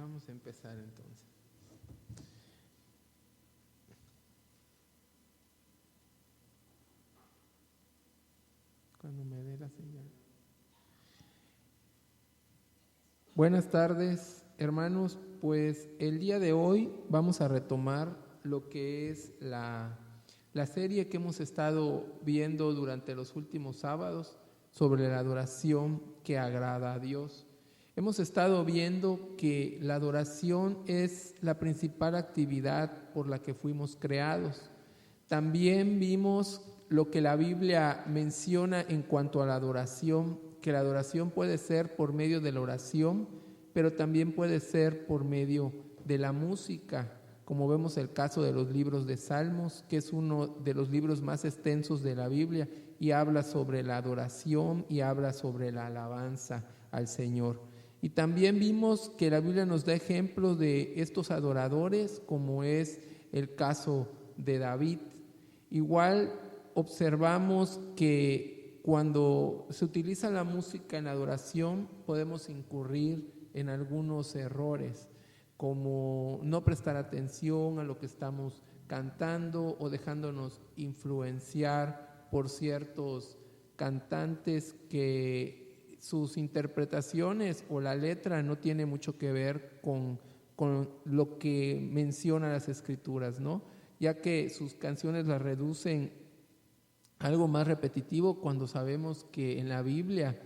Vamos a empezar entonces. Cuando me dé la señal. Buenas tardes, hermanos. Pues el día de hoy vamos a retomar lo que es la serie que hemos estado viendo durante los últimos sábados sobre la adoración que agrada a Dios. Hemos estado viendo que la adoración es la principal actividad por la que fuimos creados. También vimos lo que la Biblia menciona en cuanto a la adoración, que la adoración puede ser por medio de la oración, pero también puede ser por medio de la música, como vemos el caso de los libros de Salmos, que es uno de los libros más extensos de la Biblia y habla sobre la adoración y habla sobre la alabanza al Señor. Y también vimos que la Biblia nos da ejemplos de estos adoradores, como es el caso de David. Igual observamos que cuando se utiliza la música en adoración podemos incurrir en algunos errores, como no prestar atención a lo que estamos cantando o dejándonos influenciar por ciertos cantantes que sus interpretaciones o la letra no tiene mucho que ver con lo que mencionan las Escrituras, ¿no? Ya que sus canciones las reducen a algo más repetitivo, cuando sabemos que en la Biblia,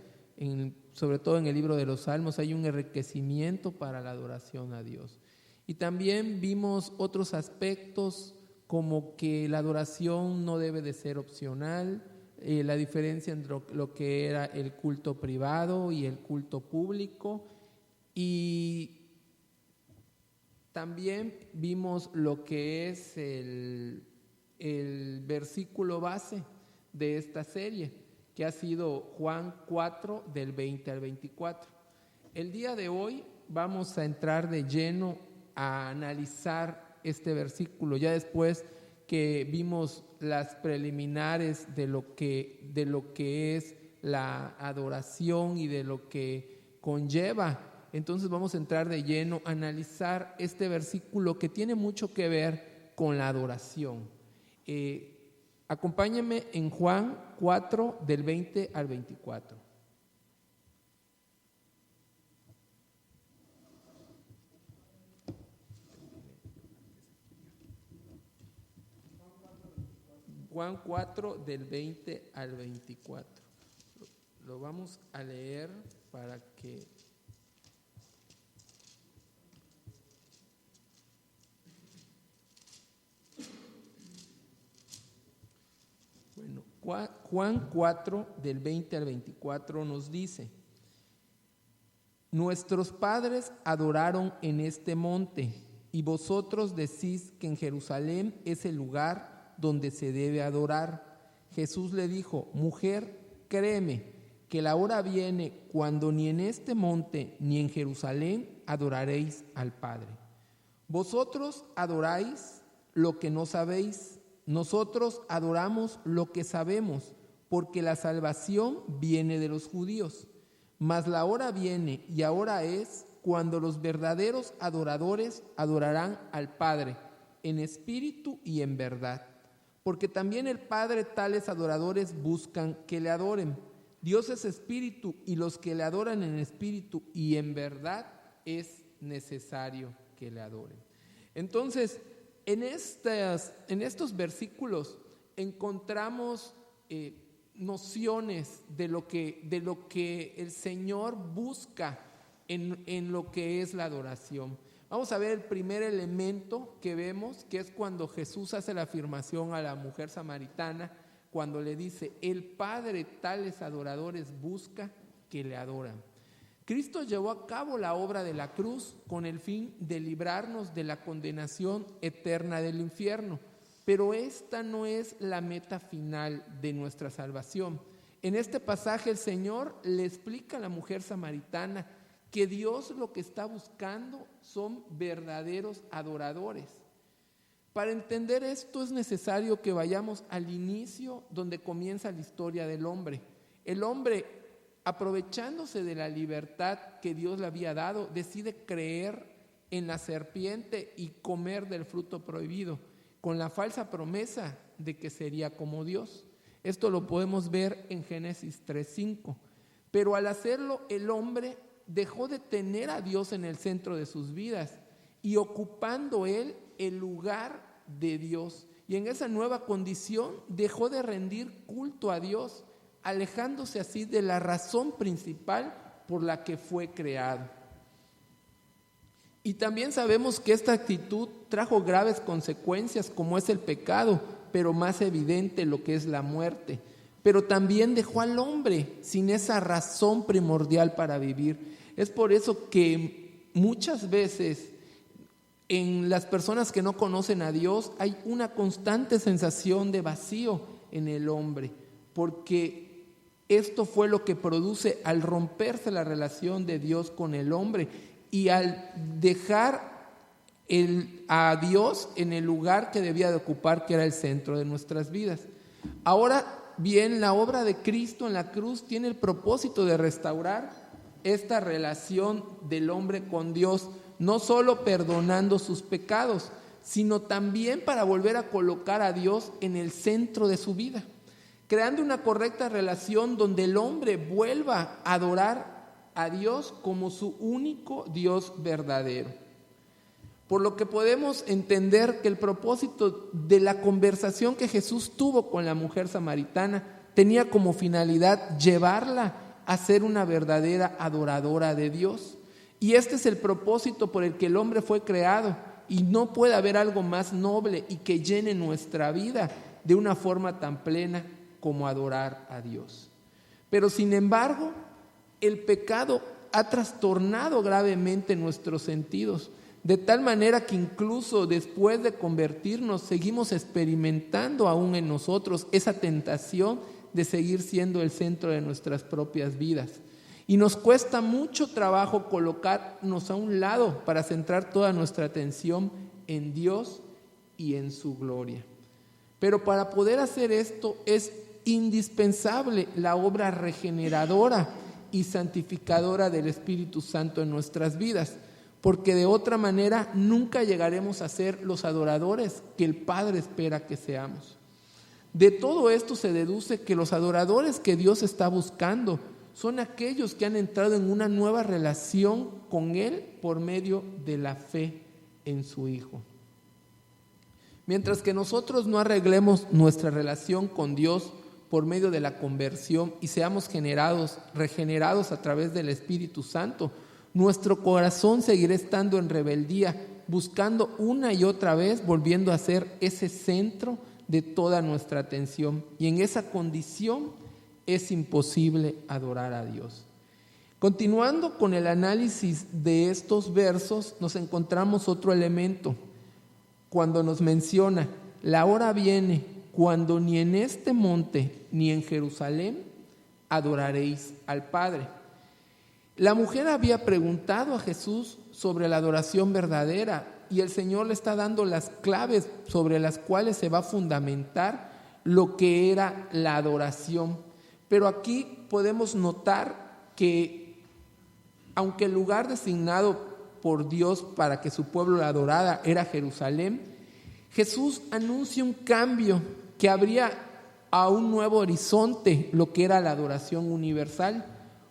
sobre todo en el libro de los Salmos, hay un enriquecimiento para la adoración a Dios. Y también vimos otros aspectos, como que la adoración no debe de ser opcional, la diferencia entre lo que era el culto privado y el culto público, y también vimos lo que es el versículo base de esta serie, que ha sido Juan 4, del 20 al 24. El día de hoy vamos a entrar de lleno a analizar este versículo, ya después que vimos las preliminares de lo que es la adoración y de lo que conlleva. Entonces vamos a entrar de lleno a analizar este versículo que tiene mucho que ver con la adoración. Acompáñenme en Juan 4, del 20 al 24. Juan 4, del 20 al 24. Lo vamos a leer para que... Bueno, Juan 4, del 20 al 24 nos dice: nuestros padres adoraron en este monte, y vosotros decís que en Jerusalén es el lugar donde se debe adorar. Jesús le dijo: mujer, créeme que la hora viene cuando ni en este monte ni en Jerusalén adoraréis al Padre. Vosotros adoráis lo que no sabéis, nosotros adoramos lo que sabemos, porque la salvación viene de los judíos. Mas la hora viene, y ahora es, cuando los verdaderos adoradores adorarán al Padre en espíritu y en verdad, porque también el Padre tales adoradores buscan que le adoren. Dios es espíritu, y los que le adoran en espíritu y en verdad es necesario que le adoren. Entonces, en estos versículos encontramos nociones de lo que el Señor busca en lo que es la adoración. Vamos a ver el primer elemento que vemos, que es cuando Jesús hace la afirmación a la mujer samaritana, cuando le dice: el Padre tales adoradores busca que le adoran. Cristo llevó a cabo la obra de la cruz con el fin de librarnos de la condenación eterna del infierno, pero esta no es la meta final de nuestra salvación. En este pasaje el Señor le explica a la mujer samaritana que Dios lo que está buscando son verdaderos adoradores. Para entender esto es necesario que vayamos al inicio donde comienza la historia del hombre. El hombre, aprovechándose de la libertad que Dios le había dado, decide creer en la serpiente y comer del fruto prohibido, con la falsa promesa de que sería como Dios. Esto lo podemos ver en Génesis 3:5. Pero al hacerlo, el hombre dejó de tener a Dios en el centro de sus vidas y ocupando él el lugar de Dios. Y en esa nueva condición dejó de rendir culto a Dios, alejándose así de la razón principal por la que fue creado. Y también sabemos que esta actitud trajo graves consecuencias, como es el pecado, pero más evidente lo que es la muerte. Pero también dejó al hombre sin esa razón primordial para vivir. Es por eso que muchas veces en las personas que no conocen a Dios hay una constante sensación de vacío en el hombre, porque esto fue lo que produce al romperse la relación de Dios con el hombre y al dejar a Dios en el lugar que debía de ocupar, que era el centro de nuestras vidas. Ahora bien, la obra de Cristo en la cruz tiene el propósito de restaurar esta relación del hombre con Dios, no solo perdonando sus pecados, sino también para volver a colocar a Dios en el centro de su vida, creando una correcta relación donde el hombre vuelva a adorar a Dios como su único Dios verdadero. Por lo que podemos entender que el propósito de la conversación que Jesús tuvo con la mujer samaritana tenía como finalidad llevarla a ser una verdadera adoradora de Dios. Y este es el propósito por el que el hombre fue creado, y no puede haber algo más noble y que llene nuestra vida de una forma tan plena como adorar a Dios. Pero sin embargo, el pecado ha trastornado gravemente nuestros sentidos, de tal manera que incluso después de convertirnos seguimos experimentando aún en nosotros esa tentación de seguir siendo el centro de nuestras propias vidas. Y nos cuesta mucho trabajo colocarnos a un lado para centrar toda nuestra atención en Dios y en su gloria. Pero para poder hacer esto es indispensable la obra regeneradora y santificadora del Espíritu Santo en nuestras vidas, porque de otra manera nunca llegaremos a ser los adoradores que el Padre espera que seamos. De todo esto se deduce que los adoradores que Dios está buscando son aquellos que han entrado en una nueva relación con Él por medio de la fe en su Hijo. Mientras que nosotros no arreglemos nuestra relación con Dios por medio de la conversión y seamos regenerados a través del Espíritu Santo, nuestro corazón seguirá estando en rebeldía, buscando una y otra vez, volviendo a ser ese centro de toda nuestra atención. Y en esa condición es imposible adorar a Dios. Continuando con el análisis de estos versos, nos encontramos otro elemento cuando nos menciona: la hora viene cuando ni en este monte ni en Jerusalén adoraréis al Padre. La mujer había preguntado a Jesús sobre la adoración verdadera y el Señor le está dando las claves sobre las cuales se va a fundamentar lo que era la adoración. Pero aquí podemos notar que, aunque el lugar designado por Dios para que su pueblo la adorara era Jerusalén, Jesús anuncia un cambio que abría a un nuevo horizonte lo que era la adoración universal,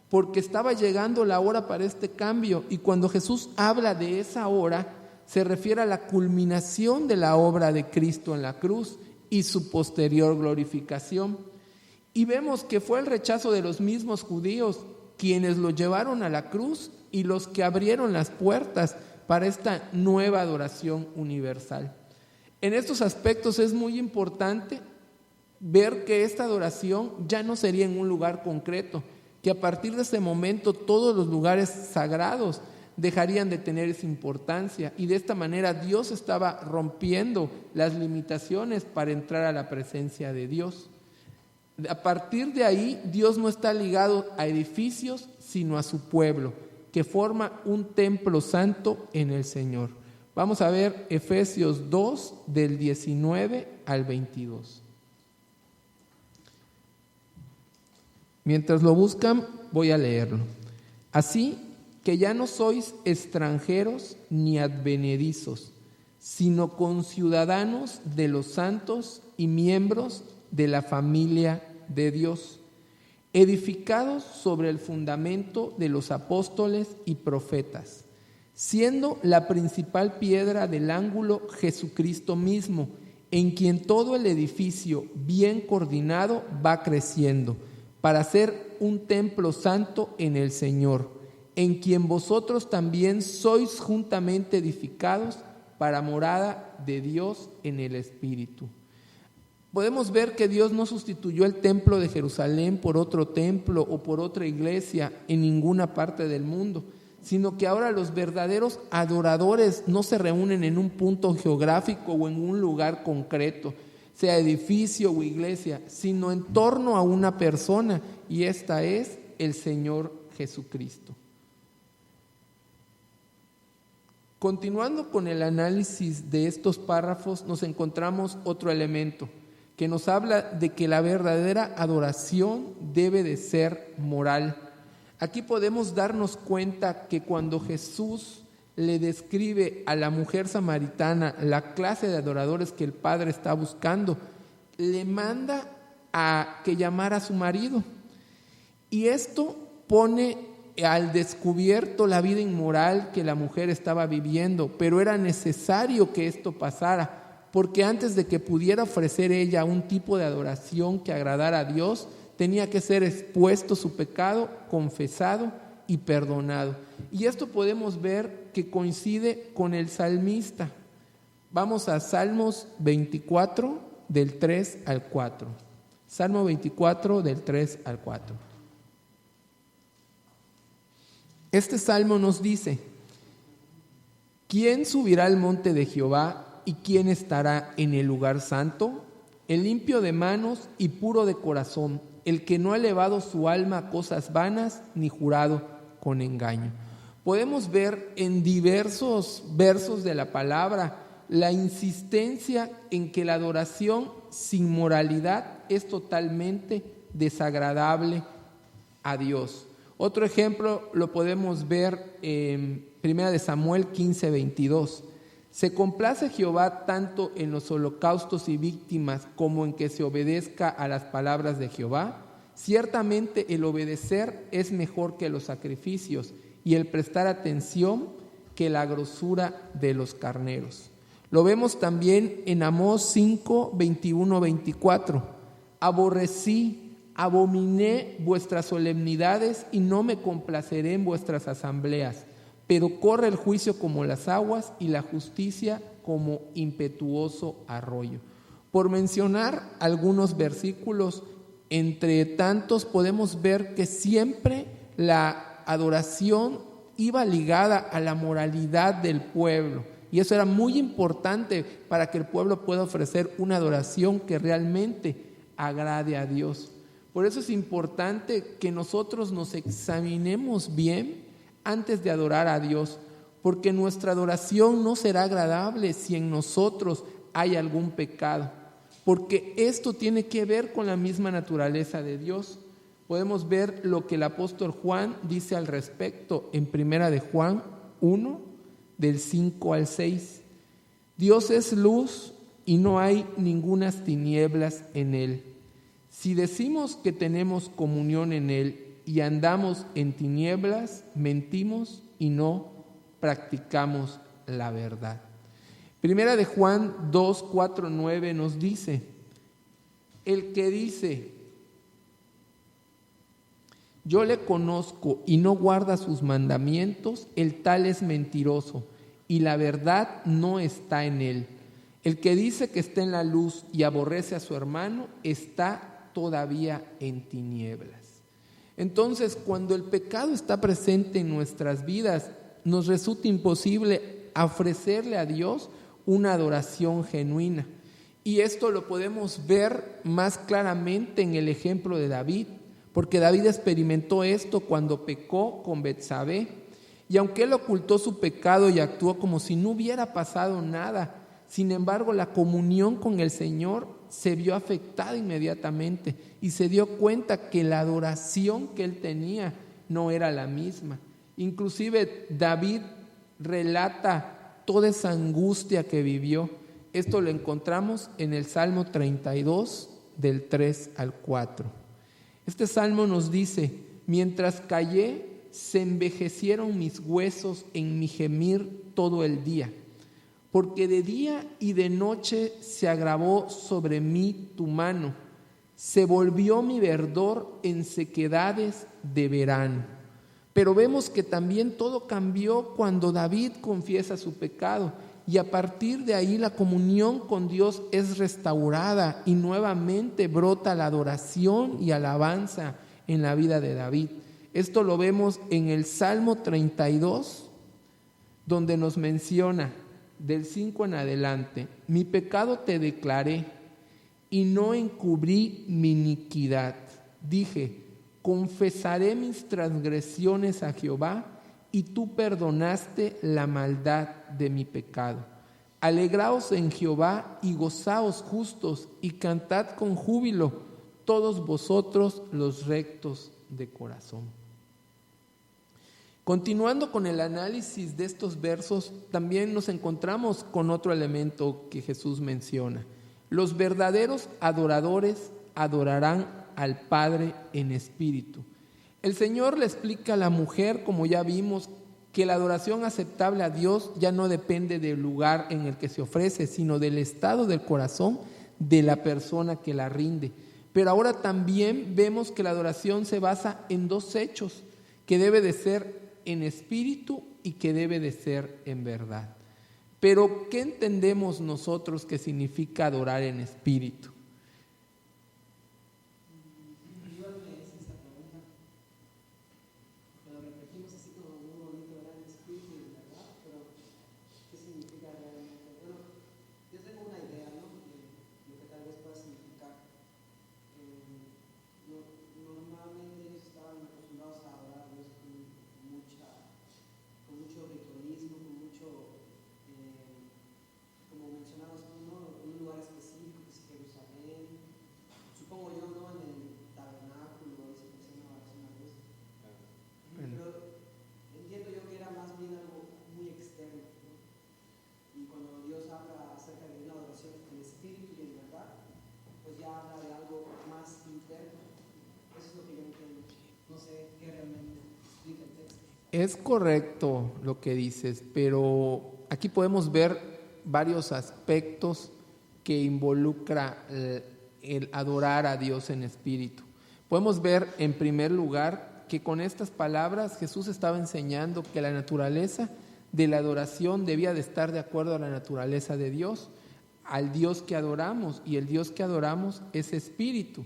porque estaba llegando la hora para este cambio. Y cuando Jesús habla de esa hora, se refiere a la culminación de la obra de Cristo en la cruz y su posterior glorificación. Y vemos que fue el rechazo de los mismos judíos quienes lo llevaron a la cruz y los que abrieron las puertas para esta nueva adoración universal. En estos aspectos es muy importante ver que esta adoración ya no sería en un lugar concreto, que a partir de ese momento todos los lugares sagrados dejarían de tener esa importancia, y de esta manera Dios estaba rompiendo las limitaciones para entrar a la presencia de Dios. A partir de ahí, Dios no está ligado a edificios, sino a su pueblo, que forma un templo santo en el Señor. Vamos a ver Efesios 2, del 19 al 22. Mientras lo buscan, voy a leerlo. Así, que ya no sois extranjeros ni advenedizos, sino conciudadanos de los santos y miembros de la familia de Dios, edificados sobre el fundamento de los apóstoles y profetas, siendo la principal piedra del ángulo Jesucristo mismo, en quien todo el edificio bien coordinado va creciendo, para ser un templo santo en el Señor, en quien vosotros también sois juntamente edificados para morada de Dios en el Espíritu. Podemos ver que Dios no sustituyó el templo de Jerusalén por otro templo o por otra iglesia en ninguna parte del mundo, sino que ahora los verdaderos adoradores no se reúnen en un punto geográfico o en un lugar concreto, sea edificio o iglesia, sino en torno a una persona, y esta es el Señor Jesucristo. Continuando con el análisis de estos párrafos, nos encontramos otro elemento que nos habla de que la verdadera adoración debe de ser moral. Aquí podemos darnos cuenta que cuando Jesús le describe a la mujer samaritana la clase de adoradores que el Padre está buscando, le manda a que llamara a su marido. Y esto pone al descubierto la vida inmoral que la mujer estaba viviendo, pero era necesario que esto pasara, porque antes de que pudiera ofrecer ella un tipo de adoración que agradara a Dios, tenía que ser expuesto su pecado, confesado y perdonado. Y esto podemos ver que coincide con el salmista. Vamos a Salmos 24, del 3 al 4. Salmo 24, del 3 al 4. Este salmo nos dice: ¿quién subirá al monte de Jehová y quién estará en el lugar santo? El limpio de manos y puro de corazón, el que no ha elevado su alma a cosas vanas ni jurado con engaño. Podemos ver en diversos versos de la palabra la insistencia en que la adoración sin moralidad es totalmente desagradable a Dios. Otro ejemplo lo podemos ver en 1 Samuel 15, 22. Se complace Jehová tanto en los holocaustos y víctimas como en que se obedezca a las palabras de Jehová. Ciertamente el obedecer es mejor que los sacrificios y el prestar atención que la grosura de los carneros. Lo vemos también en Amós 5, 21, 24. Abominé vuestras solemnidades y no me complaceré en vuestras asambleas, pero corre el juicio como las aguas y la justicia como impetuoso arroyo. Por mencionar algunos versículos, entre tantos podemos ver que siempre la adoración iba ligada a la moralidad del pueblo, y eso era muy importante para que el pueblo pueda ofrecer una adoración que realmente agrade a Dios. Por eso es importante que nosotros nos examinemos bien antes de adorar a Dios, porque nuestra adoración no será agradable si en nosotros hay algún pecado, porque esto tiene que ver con la misma naturaleza de Dios. Podemos ver lo que el apóstol Juan dice al respecto en 1 de Juan 1, del 5 al 6. Dios es luz y no hay ningunas tinieblas en él. Si decimos que tenemos comunión en Él y andamos en tinieblas, mentimos y no practicamos la verdad. Primera de Juan 2, 4, 9 nos dice: el que dice, yo le conozco y no guarda sus mandamientos, el tal es mentiroso y la verdad no está en él. El que dice que está en la luz y aborrece a su hermano, está todavía en tinieblas. Entonces, cuando el pecado está presente en nuestras vidas, nos resulta imposible ofrecerle a Dios una adoración genuina. Y esto lo podemos ver más claramente en el ejemplo de David, porque David experimentó esto cuando pecó con Betsabé. Y aunque él ocultó su pecado y actuó como si no hubiera pasado nada, sin embargo, la comunión con el Señor se vio afectada inmediatamente y se dio cuenta que la adoración que él tenía no era la misma. Inclusive David relata toda esa angustia que vivió. Esto lo encontramos en el Salmo 32, del 3 al 4. Este salmo nos dice: mientras callé, se envejecieron mis huesos en mi gemir todo el día, porque de día y de noche se agravó sobre mí tu mano, se volvió mi verdor en sequedades de verano. Pero vemos que también todo cambió cuando David confiesa su pecado, y a partir de ahí la comunión con Dios es restaurada y nuevamente brota la adoración y alabanza en la vida de David. Esto lo vemos en el Salmo 32, donde nos menciona del 5 en adelante: mi pecado te declaré y no encubrí mi iniquidad. Dije: confesaré mis transgresiones a Jehová, y tú perdonaste la maldad de mi pecado. Alegraos en Jehová y gozaos justos, y cantad con júbilo todos vosotros los rectos de corazón. Continuando con el análisis de estos versos, también nos encontramos con otro elemento que Jesús menciona. Los verdaderos adoradores adorarán al Padre en espíritu. El Señor le explica a la mujer, como ya vimos, que la adoración aceptable a Dios ya no depende del lugar en el que se ofrece, sino del estado del corazón de la persona que la rinde. Pero ahora también vemos que la adoración se basa en dos hechos, que debe de ser en espíritu y que debe de ser en verdad. Pero, ¿qué entendemos nosotros que significa adorar en espíritu? Es correcto lo que dices, pero aquí podemos ver varios aspectos que involucra el adorar a Dios en espíritu. Podemos ver en primer lugar que con estas palabras Jesús estaba enseñando que la naturaleza de la adoración debía de estar de acuerdo a la naturaleza de Dios, al Dios que adoramos, y el Dios que adoramos es espíritu.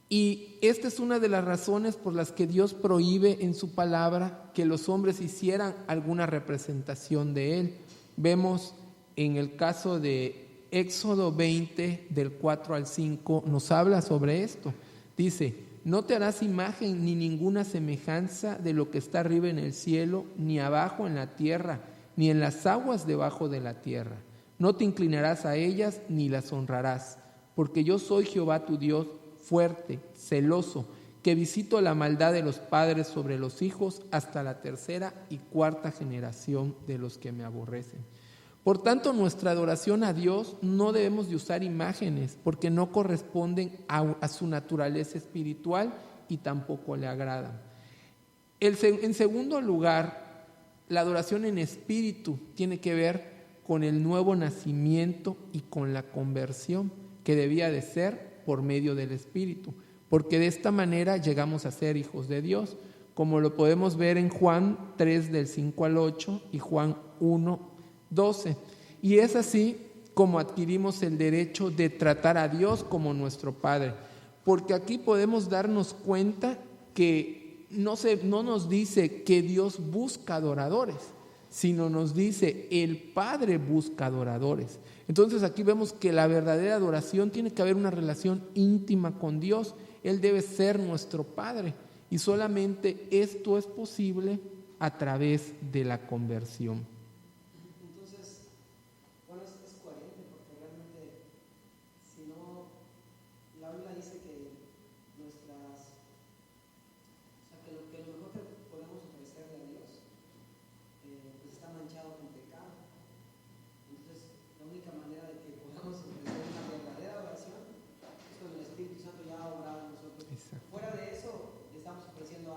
Y esta es una de las razones por las que Dios prohíbe en su palabra que los hombres hicieran alguna representación de Él. Vemos en el caso de Éxodo 20, del 4 al 5, nos habla sobre esto. Dice: no te harás imagen ni ninguna semejanza de lo que está arriba en el cielo, ni abajo en la tierra, ni en las aguas debajo de la tierra. No te inclinarás a ellas ni las honrarás, porque yo soy Jehová tu Dios, fuerte, celoso, que visito la maldad de los padres sobre los hijos hasta la tercera y cuarta generación de los que me aborrecen. Por tanto, nuestra adoración a Dios no debemos de usar imágenes, porque no corresponden a su naturaleza espiritual y tampoco le agradan. En segundo lugar, la adoración en espíritu tiene que ver con el nuevo nacimiento y con la conversión, que debía de ser por medio del Espíritu, porque de esta manera llegamos a ser hijos de Dios, como lo podemos ver en Juan 3, del 5 al 8 y Juan 1, 12. Y es así como adquirimos el derecho de tratar a Dios como nuestro Padre, porque aquí podemos darnos cuenta que no nos dice que Dios busca adoradores, sino nos dice el Padre busca adoradores. Entonces aquí vemos que la verdadera adoración tiene que haber una relación íntima con Dios. Él debe ser nuestro Padre, y solamente esto es posible a través de la conversión. Entonces, bueno, es coherente, porque realmente, si no, la Biblia dice que nuestras, o sea, que lo mejor que podemos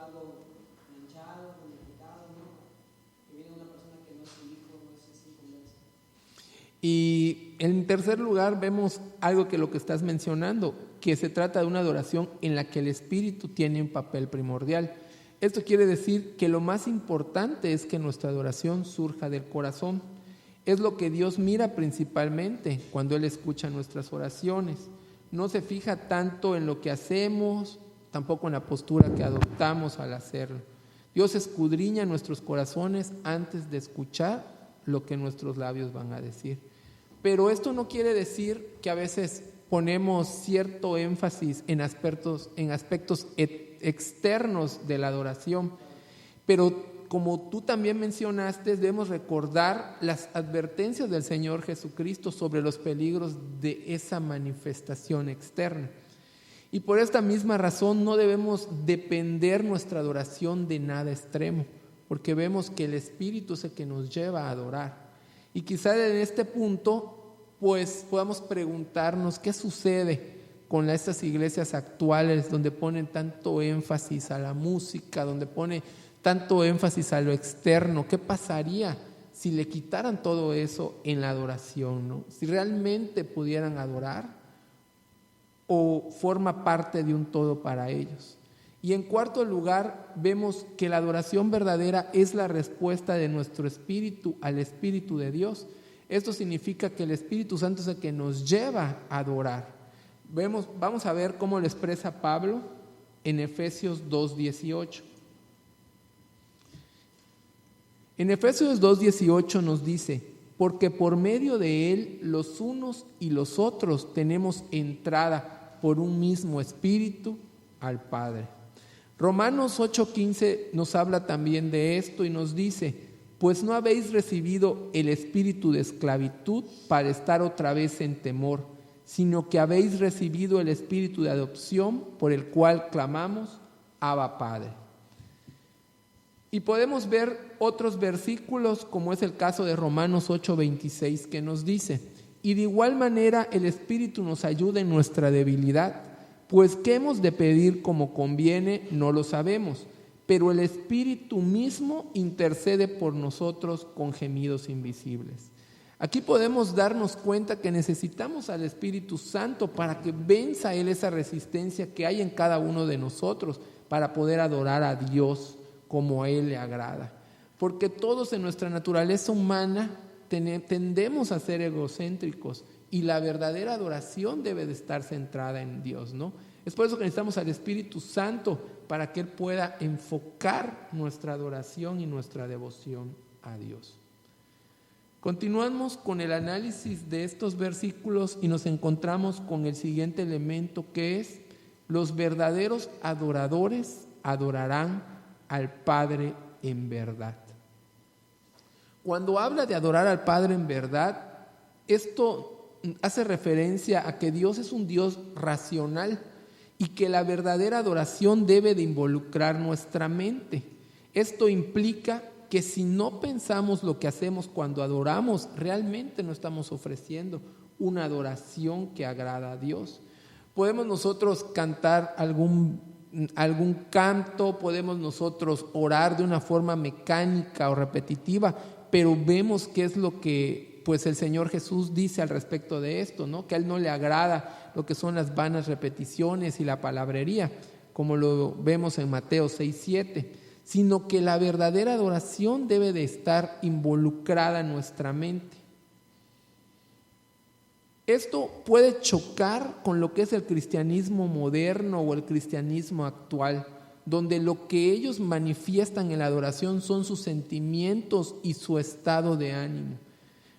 algo manchado, modificado, ¿no? Que viene una persona que no es su hijo, no es así conversa. Y en tercer lugar vemos algo que lo que estás mencionando, que se trata de una adoración en la que el espíritu tiene un papel primordial. Esto quiere decir que lo más importante es que nuestra adoración surja del corazón. Es lo que Dios mira principalmente cuando Él escucha nuestras oraciones. No se fija tanto en lo que hacemos, tampoco en la postura que adoptamos al hacerlo. Dios escudriña nuestros corazones antes de escuchar lo que nuestros labios van a decir. Pero esto no quiere decir que a veces ponemos cierto énfasis en aspectos externos de la adoración, pero como tú también mencionaste, debemos recordar las advertencias del Señor Jesucristo sobre los peligros de esa manifestación externa. Y por esta misma razón no debemos depender nuestra adoración de nada extremo, porque vemos que el Espíritu es el que nos lleva a adorar. Y quizá en este punto, pues podamos preguntarnos qué sucede con estas iglesias actuales donde ponen tanto énfasis a la música, donde pone tanto énfasis a lo externo. ¿Qué pasaría si le quitaran todo eso en la adoración, ¿no? Si realmente pudieran adorar o forma parte de un todo para ellos. Y en cuarto lugar, vemos que la adoración verdadera es la respuesta de nuestro espíritu al Espíritu de Dios. Esto significa que el Espíritu Santo es el que nos lleva a adorar. Vamos a ver cómo lo expresa Pablo en Efesios 2:18. En Efesios 2:18 nos dice: porque por medio de Él los unos y los otros tenemos entrada por un mismo Espíritu al Padre. Romanos 8:15 nos habla también de esto y nos dice: pues no habéis recibido el espíritu de esclavitud para estar otra vez en temor, sino que habéis recibido el espíritu de adopción por el cual clamamos, Abba Padre. Y podemos ver otros versículos, como es el caso de Romanos 8:26, que nos dice: y de igual manera el Espíritu nos ayuda en nuestra debilidad, pues qué hemos de pedir como conviene no lo sabemos, pero el Espíritu mismo intercede por nosotros con gemidos invisibles. Aquí podemos darnos cuenta que necesitamos al Espíritu Santo para que venza Él esa resistencia que hay en cada uno de nosotros para poder adorar a Dios como a Él le agrada. Porque todos en nuestra naturaleza humana tendemos a ser egocéntricos y la verdadera adoración debe de estar centrada en Dios, ¿no? Es por eso que necesitamos al Espíritu Santo para que Él pueda enfocar nuestra adoración y nuestra devoción a Dios. Continuamos con el análisis de estos versículos y nos encontramos con el siguiente elemento, que es: los verdaderos adoradores adorarán al Padre en verdad. Cuando habla de adorar al Padre en verdad, esto hace referencia a que Dios es un Dios racional y que la verdadera adoración debe de involucrar nuestra mente. Esto implica que si no pensamos lo que hacemos cuando adoramos, realmente no estamos ofreciendo una adoración que agrada a Dios. Podemos nosotros cantar algún canto, podemos nosotros orar de una forma mecánica o repetitiva, pero vemos qué es lo que pues el Señor Jesús dice al respecto de esto, ¿no? Que a Él no le agrada lo que son las vanas repeticiones y la palabrería, como lo vemos en Mateo 6:7, sino que la verdadera adoración debe de estar involucrada en nuestra mente. Esto puede chocar con lo que es el cristianismo moderno o el cristianismo actual, donde lo que ellos manifiestan en la adoración son sus sentimientos y su estado de ánimo.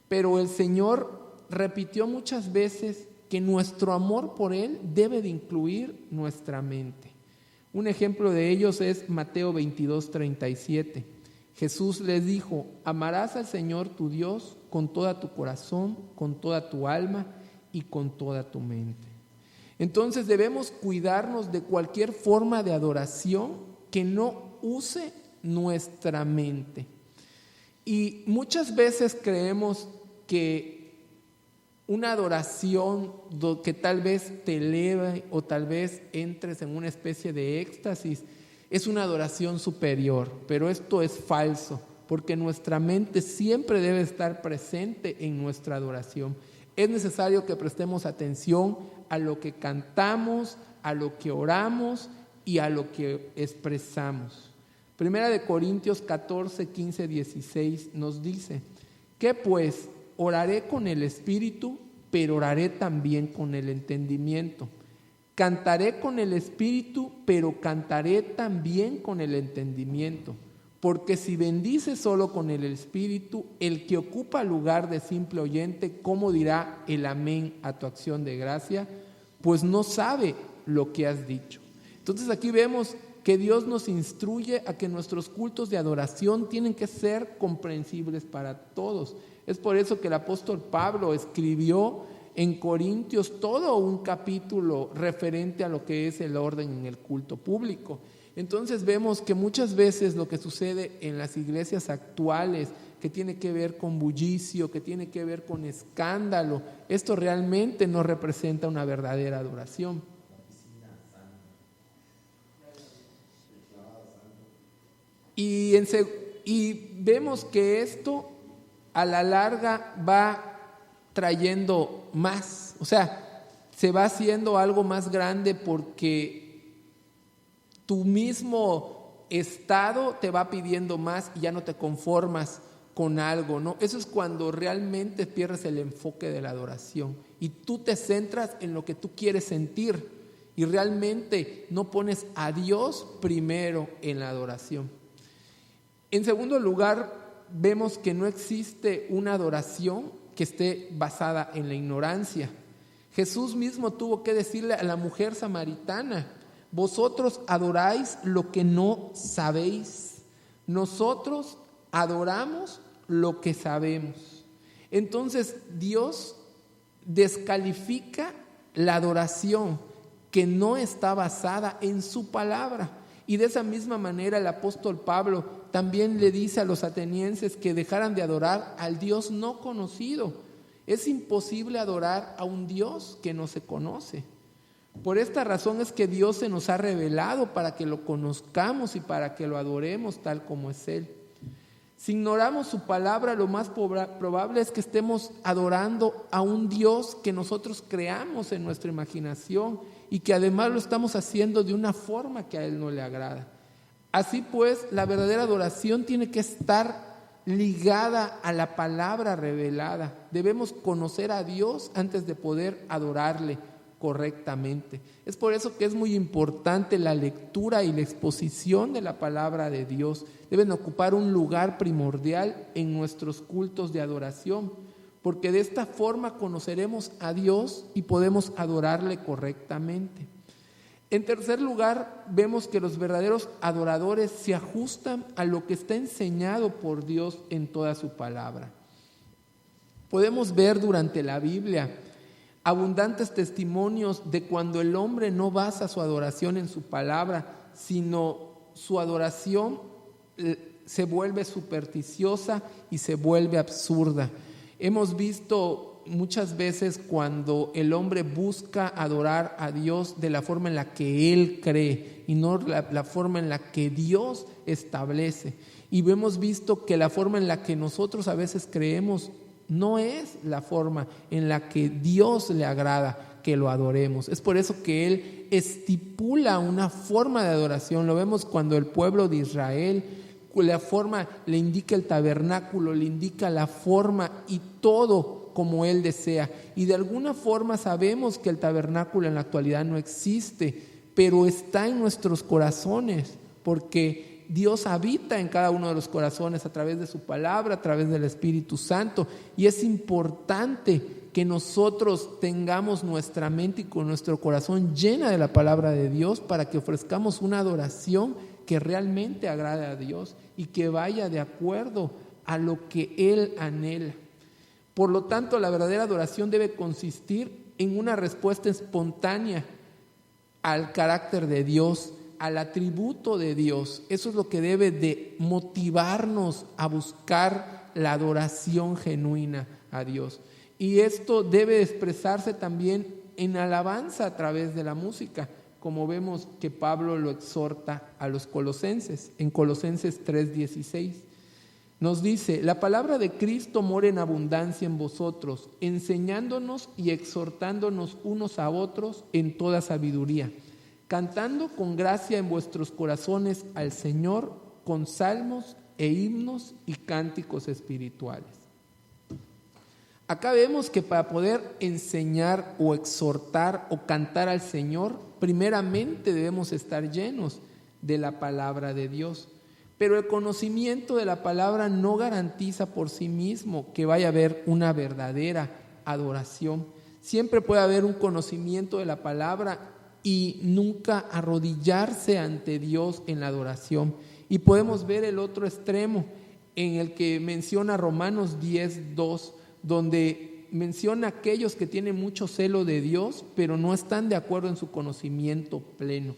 Pero el Señor repitió muchas veces que nuestro amor por Él debe de incluir nuestra mente. Un ejemplo de ellos es Mateo 22:37. Jesús les dijo: amarás al Señor tu Dios con toda tu corazón, con toda tu alma y con toda tu mente. Entonces debemos cuidarnos de cualquier forma de adoración que no use nuestra mente. Y muchas veces creemos que una adoración que tal vez te eleve o tal vez entres en una especie de éxtasis es una adoración superior, pero esto es falso, porque nuestra mente siempre debe estar presente en nuestra adoración. Es necesario que prestemos atención a lo que cantamos, a lo que oramos y a lo que expresamos. Primera de Corintios 14, 15, 16 nos dice: ¿qué pues? Oraré con el espíritu, pero oraré también con el entendimiento. Cantaré con el espíritu, pero cantaré también con el entendimiento. Porque si bendices solo con el espíritu, el que ocupa lugar de simple oyente, ¿cómo dirá el amén a tu acción de gracia? Pues no sabe lo que has dicho. Entonces aquí vemos que Dios nos instruye a que nuestros cultos de adoración tienen que ser comprensibles para todos. Es por eso que el apóstol Pablo escribió en Corintios todo un capítulo referente a lo que es el orden en el culto público. Entonces vemos que muchas veces lo que sucede en las iglesias actuales, que tiene que ver con bullicio, que tiene que ver con escándalo, esto realmente no representa una verdadera adoración. Y vemos que esto a la larga va trayendo más, o sea, se va haciendo algo más grande porque tu mismo estado te va pidiendo más y ya no te conformas con algo, ¿no? Eso es cuando realmente pierdes el enfoque de la adoración y tú te centras en lo que tú quieres sentir y realmente no pones a Dios primero en la adoración. En segundo lugar, vemos que no existe una adoración que esté basada en la ignorancia. Jesús mismo tuvo que decirle a la mujer samaritana: vosotros adoráis lo que no sabéis, nosotros adoramos lo que sabemos. Entonces Dios descalifica la adoración que no está basada en su palabra. Y de esa misma manera el apóstol Pablo también le dice a los atenienses que dejaran de adorar al Dios no conocido. Es imposible adorar a un Dios que no se conoce. Por esta razón es que Dios se nos ha revelado para que lo conozcamos y para que lo adoremos tal como es Él. Si ignoramos su palabra, lo más probable es que estemos adorando a un Dios que nosotros creamos en nuestra imaginación y que además lo estamos haciendo de una forma que a Él no le agrada. Así pues, la verdadera adoración tiene que estar ligada a la palabra revelada. Debemos conocer a Dios antes de poder adorarle correctamente. Es por eso que es muy importante la lectura y la exposición de la palabra de Dios. Deben ocupar un lugar primordial en nuestros cultos de adoración, porque de esta forma conoceremos a Dios y podemos adorarle correctamente. En tercer lugar, vemos que los verdaderos adoradores se ajustan a lo que está enseñado por Dios en toda su palabra. Podemos ver durante la Biblia abundantes testimonios de cuando el hombre no basa su adoración en su palabra, sino su adoración se vuelve supersticiosa y se vuelve absurda. Hemos visto muchas veces cuando el hombre busca adorar a Dios de la forma en la que él cree y no la forma en la que Dios establece. Y hemos visto que la forma en la que nosotros a veces creemos no es la forma en la que Dios le agrada que lo adoremos. Es por eso que Él estipula una forma de adoración. Lo vemos cuando el pueblo de Israel, la forma le indica el tabernáculo, le indica la forma y todo como Él desea. Y de alguna forma sabemos que el tabernáculo en la actualidad no existe, pero está en nuestros corazones, porque Dios habita en cada uno de los corazones a través de su palabra, a través del Espíritu Santo. Y es importante que nosotros tengamos nuestra mente y con nuestro corazón llena de la palabra de Dios para que ofrezcamos una adoración que realmente agrade a Dios y que vaya de acuerdo a lo que Él anhela. Por lo tanto, la verdadera adoración debe consistir en una respuesta espontánea al carácter de Dios, al atributo de Dios. Eso es lo que debe de motivarnos a buscar la adoración genuina a Dios. Y esto debe expresarse también en alabanza a través de la música, como vemos que Pablo lo exhorta a los colosenses, en Colosenses 3:16. Nos dice: la palabra de Cristo mora en abundancia en vosotros, enseñándonos y exhortándonos unos a otros en toda sabiduría, cantando con gracia en vuestros corazones al Señor con salmos e himnos y cánticos espirituales. Acá vemos que para poder enseñar o exhortar o cantar al Señor, primeramente debemos estar llenos de la palabra de Dios. Pero el conocimiento de la palabra no garantiza por sí mismo que vaya a haber una verdadera adoración. Siempre puede haber un conocimiento de la palabra y nunca arrodillarse ante Dios en la adoración. Y podemos ver el otro extremo en el que menciona Romanos 10:2, donde menciona a aquellos que tienen mucho celo de Dios, pero no están de acuerdo en su conocimiento pleno.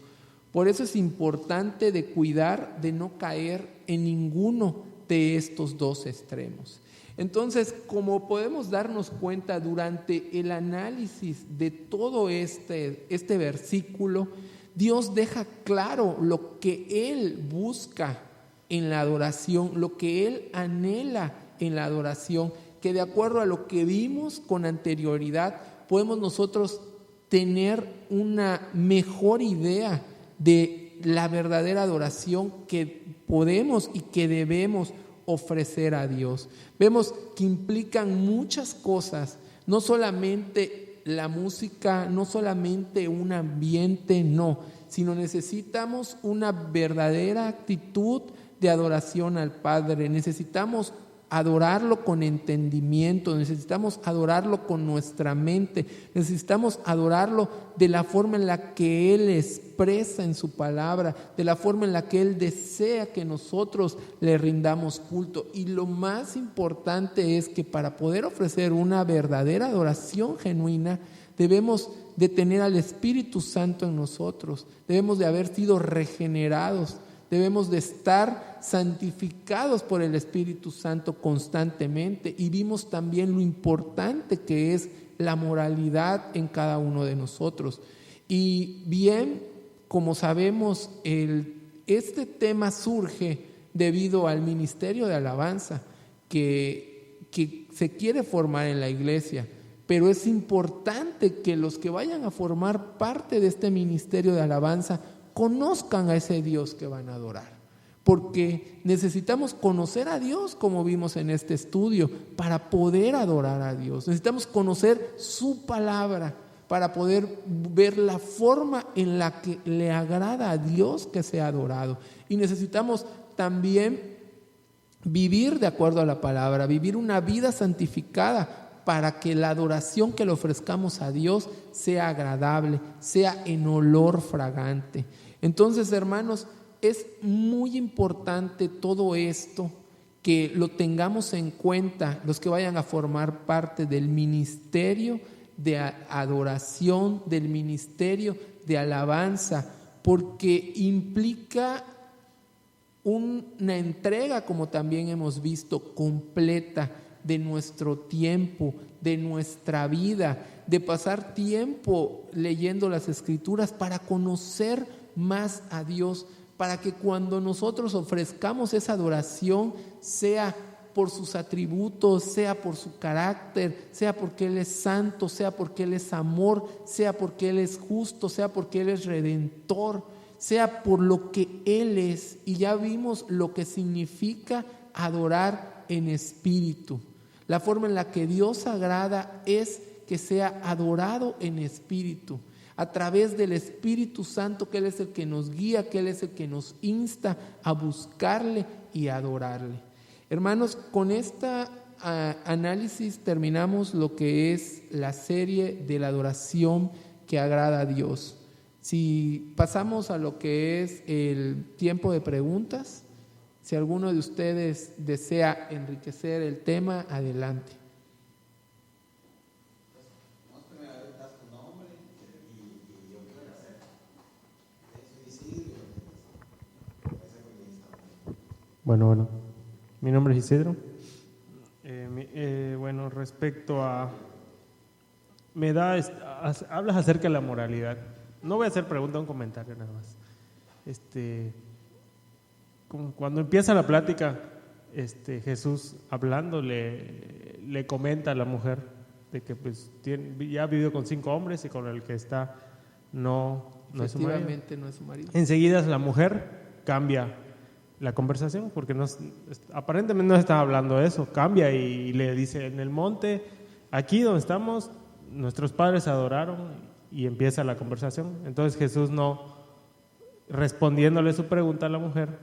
Por eso es importante de cuidar de no caer en ninguno de estos dos extremos. Entonces, como podemos darnos cuenta durante el análisis de todo este versículo, Dios deja claro lo que Él busca en la adoración, lo que Él anhela en la adoración, que de acuerdo a lo que vimos con anterioridad, podemos nosotros tener una mejor idea de la verdadera adoración que podemos y que debemos ofrecer a Dios. Vemos que implican muchas cosas, no solamente la música, no solamente un ambiente, no, sino necesitamos una verdadera actitud de adoración al Padre. Necesitamos adorarlo con entendimiento, necesitamos adorarlo con nuestra mente, necesitamos adorarlo de la forma en la que Él expresa en su palabra, de la forma en la que Él desea que nosotros le rindamos culto. Y lo más importante es que para poder ofrecer una verdadera adoración genuina, debemos de tener al Espíritu Santo en nosotros, debemos de haber sido regenerados, debemos de estar santificados por el Espíritu Santo constantemente. Y vimos también lo importante que es la moralidad en cada uno de nosotros. Y bien, como sabemos, este tema surge debido al ministerio de alabanza que se quiere formar en la iglesia. Pero es importante que los que vayan a formar parte de este ministerio de alabanza conozcan a ese Dios que van a adorar, porque necesitamos conocer a Dios, como vimos en este estudio, para poder adorar a Dios. Necesitamos conocer su palabra para poder ver la forma en la que le agrada a Dios que sea adorado. Y necesitamos también vivir de acuerdo a la palabra, vivir una vida santificada, para que la adoración que le ofrezcamos a Dios sea agradable, sea en olor fragante. Entonces, hermanos, es muy importante todo esto, que lo tengamos en cuenta los que vayan a formar parte del ministerio de adoración, del ministerio de alabanza, porque implica una entrega, como también hemos visto, completa de nuestro tiempo, de nuestra vida, de pasar tiempo leyendo las Escrituras para conocer más a Dios, para que cuando nosotros ofrezcamos esa adoración, sea por sus atributos, sea por su carácter, sea porque Él es santo, sea porque Él es amor, sea porque Él es justo, sea porque Él es redentor, sea por lo que Él es. Y ya vimos lo que significa adorar en espíritu. La forma en la que Dios agrada es que sea adorado en espíritu, a través del Espíritu Santo, que Él es el que nos guía, que Él es el que nos insta a buscarle y a adorarle. Hermanos, con este análisis terminamos lo que es la serie de la adoración que agrada a Dios. Si pasamos a lo que es el tiempo de preguntas, si alguno de ustedes desea enriquecer el tema, adelante. Bueno, mi nombre es Isidro. Respecto a... hablas acerca de la moralidad. no voy a hacer pregunta, un comentario nada más. Cuando empieza la plática, Jesús hablando le comenta a la mujer de que pues ya ha vivido con 5 hombres y con el que está no es su marido. Efectivamente no es su marido. Enseguida la mujer cambia la conversación porque aparentemente no está hablando de eso, cambia y le dice: en el monte, aquí donde estamos, nuestros padres adoraron, y empieza la conversación. Entonces Jesús, no respondiéndole su pregunta a la mujer,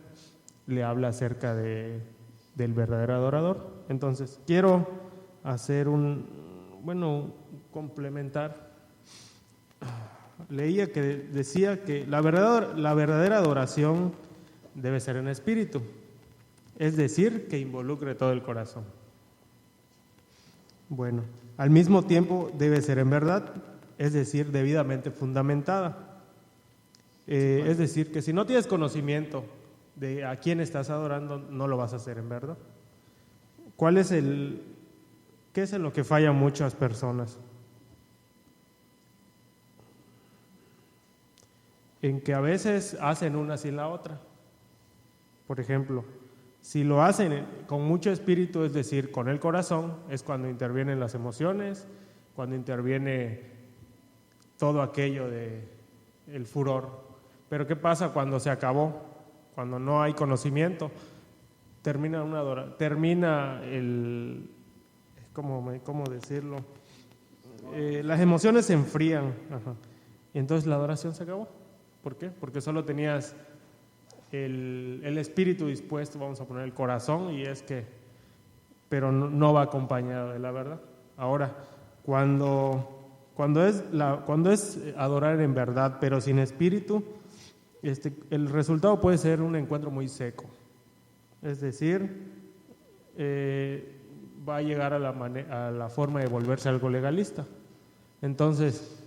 le habla acerca del verdadero adorador. Entonces quiero hacer complementar. Leía que decía que la verdadera adoración debe ser en espíritu, es decir, que involucre todo el corazón. Bueno, al mismo tiempo debe ser en verdad, es decir, debidamente fundamentada. Es decir, que si no tienes conocimiento de a quién estás adorando, no lo vas a hacer en verdad. ¿Qué es en lo que fallan muchas personas? En que a veces hacen una sin la otra. Por ejemplo, si lo hacen con mucho espíritu, es decir, con el corazón, es cuando intervienen las emociones, cuando interviene todo aquello el furor. Pero ¿qué pasa cuando se acabó? Cuando no hay conocimiento, termina ¿cómo decirlo? Las emociones se enfrían, y entonces la adoración se acabó. ¿Por qué? Porque solo tenías el espíritu dispuesto, vamos a poner el corazón, pero no va acompañado de la verdad. Ahora, cuando es adorar en verdad, pero sin espíritu, el resultado puede ser un encuentro muy seco. Es decir, va a llegar a la forma de volverse algo legalista. Entonces,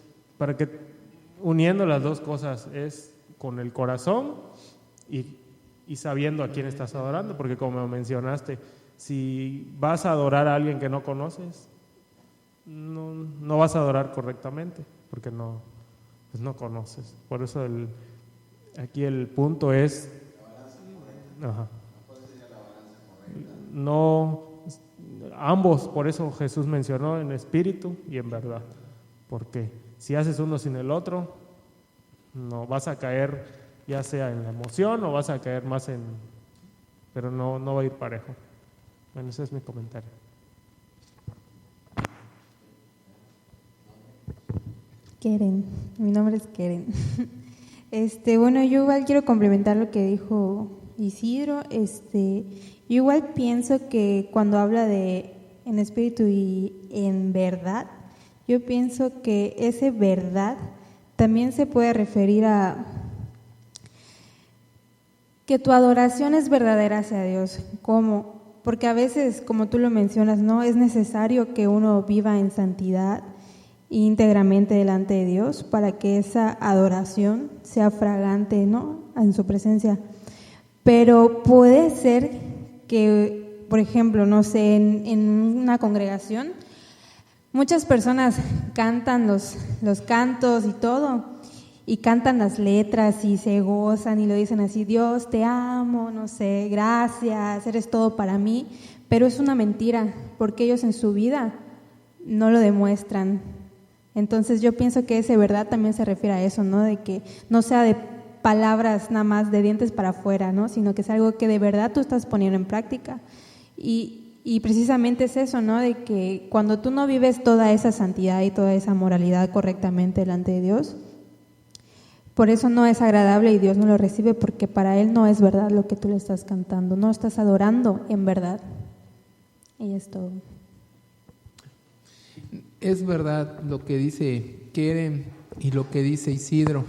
uniendo las dos cosas, es con el corazón y sabiendo a quién estás adorando, porque como mencionaste, si vas a adorar a alguien que no conoces, no vas a adorar correctamente, porque no conoces. Por eso aquí el punto es ambos. Por eso Jesús mencionó en espíritu y en verdad, porque si haces uno sin el otro, no vas a caer ya sea en la emoción o vas a caer más pero no va a ir parejo. Bueno, ese es mi comentario. Keren, mi nombre es Keren. Bueno, yo igual quiero complementar lo que dijo Isidro. Yo igual pienso que cuando habla de en espíritu y en verdad, yo pienso que ese verdad también se puede referir a que tu adoración es verdadera hacia Dios. ¿Cómo? Porque a veces, como tú lo mencionas, ¿no? Es necesario que uno viva en santidad íntegramente delante de Dios para que esa adoración sea fragante, ¿no?, en su presencia. Pero puede ser que, por ejemplo, no sé, en una congregación, muchas personas cantan los cantos y todo, y cantan las letras y se gozan y lo dicen así: Dios, te amo, no sé, gracias, eres todo para mí. Pero es una mentira, porque ellos en su vida no lo demuestran. Entonces yo pienso que ese verdad también se refiere a eso, ¿no? De que no sea de palabras nada más de dientes para afuera, ¿no? Sino que es algo que de verdad tú estás poniendo en práctica. Y precisamente es eso, ¿no? De que cuando tú no vives toda esa santidad y toda esa moralidad correctamente delante de Dios, por eso no es agradable y Dios no lo recibe, porque para Él no es verdad lo que tú le estás cantando, no estás adorando en verdad. Y es todo. Es verdad lo que dice Keren y lo que dice Isidro.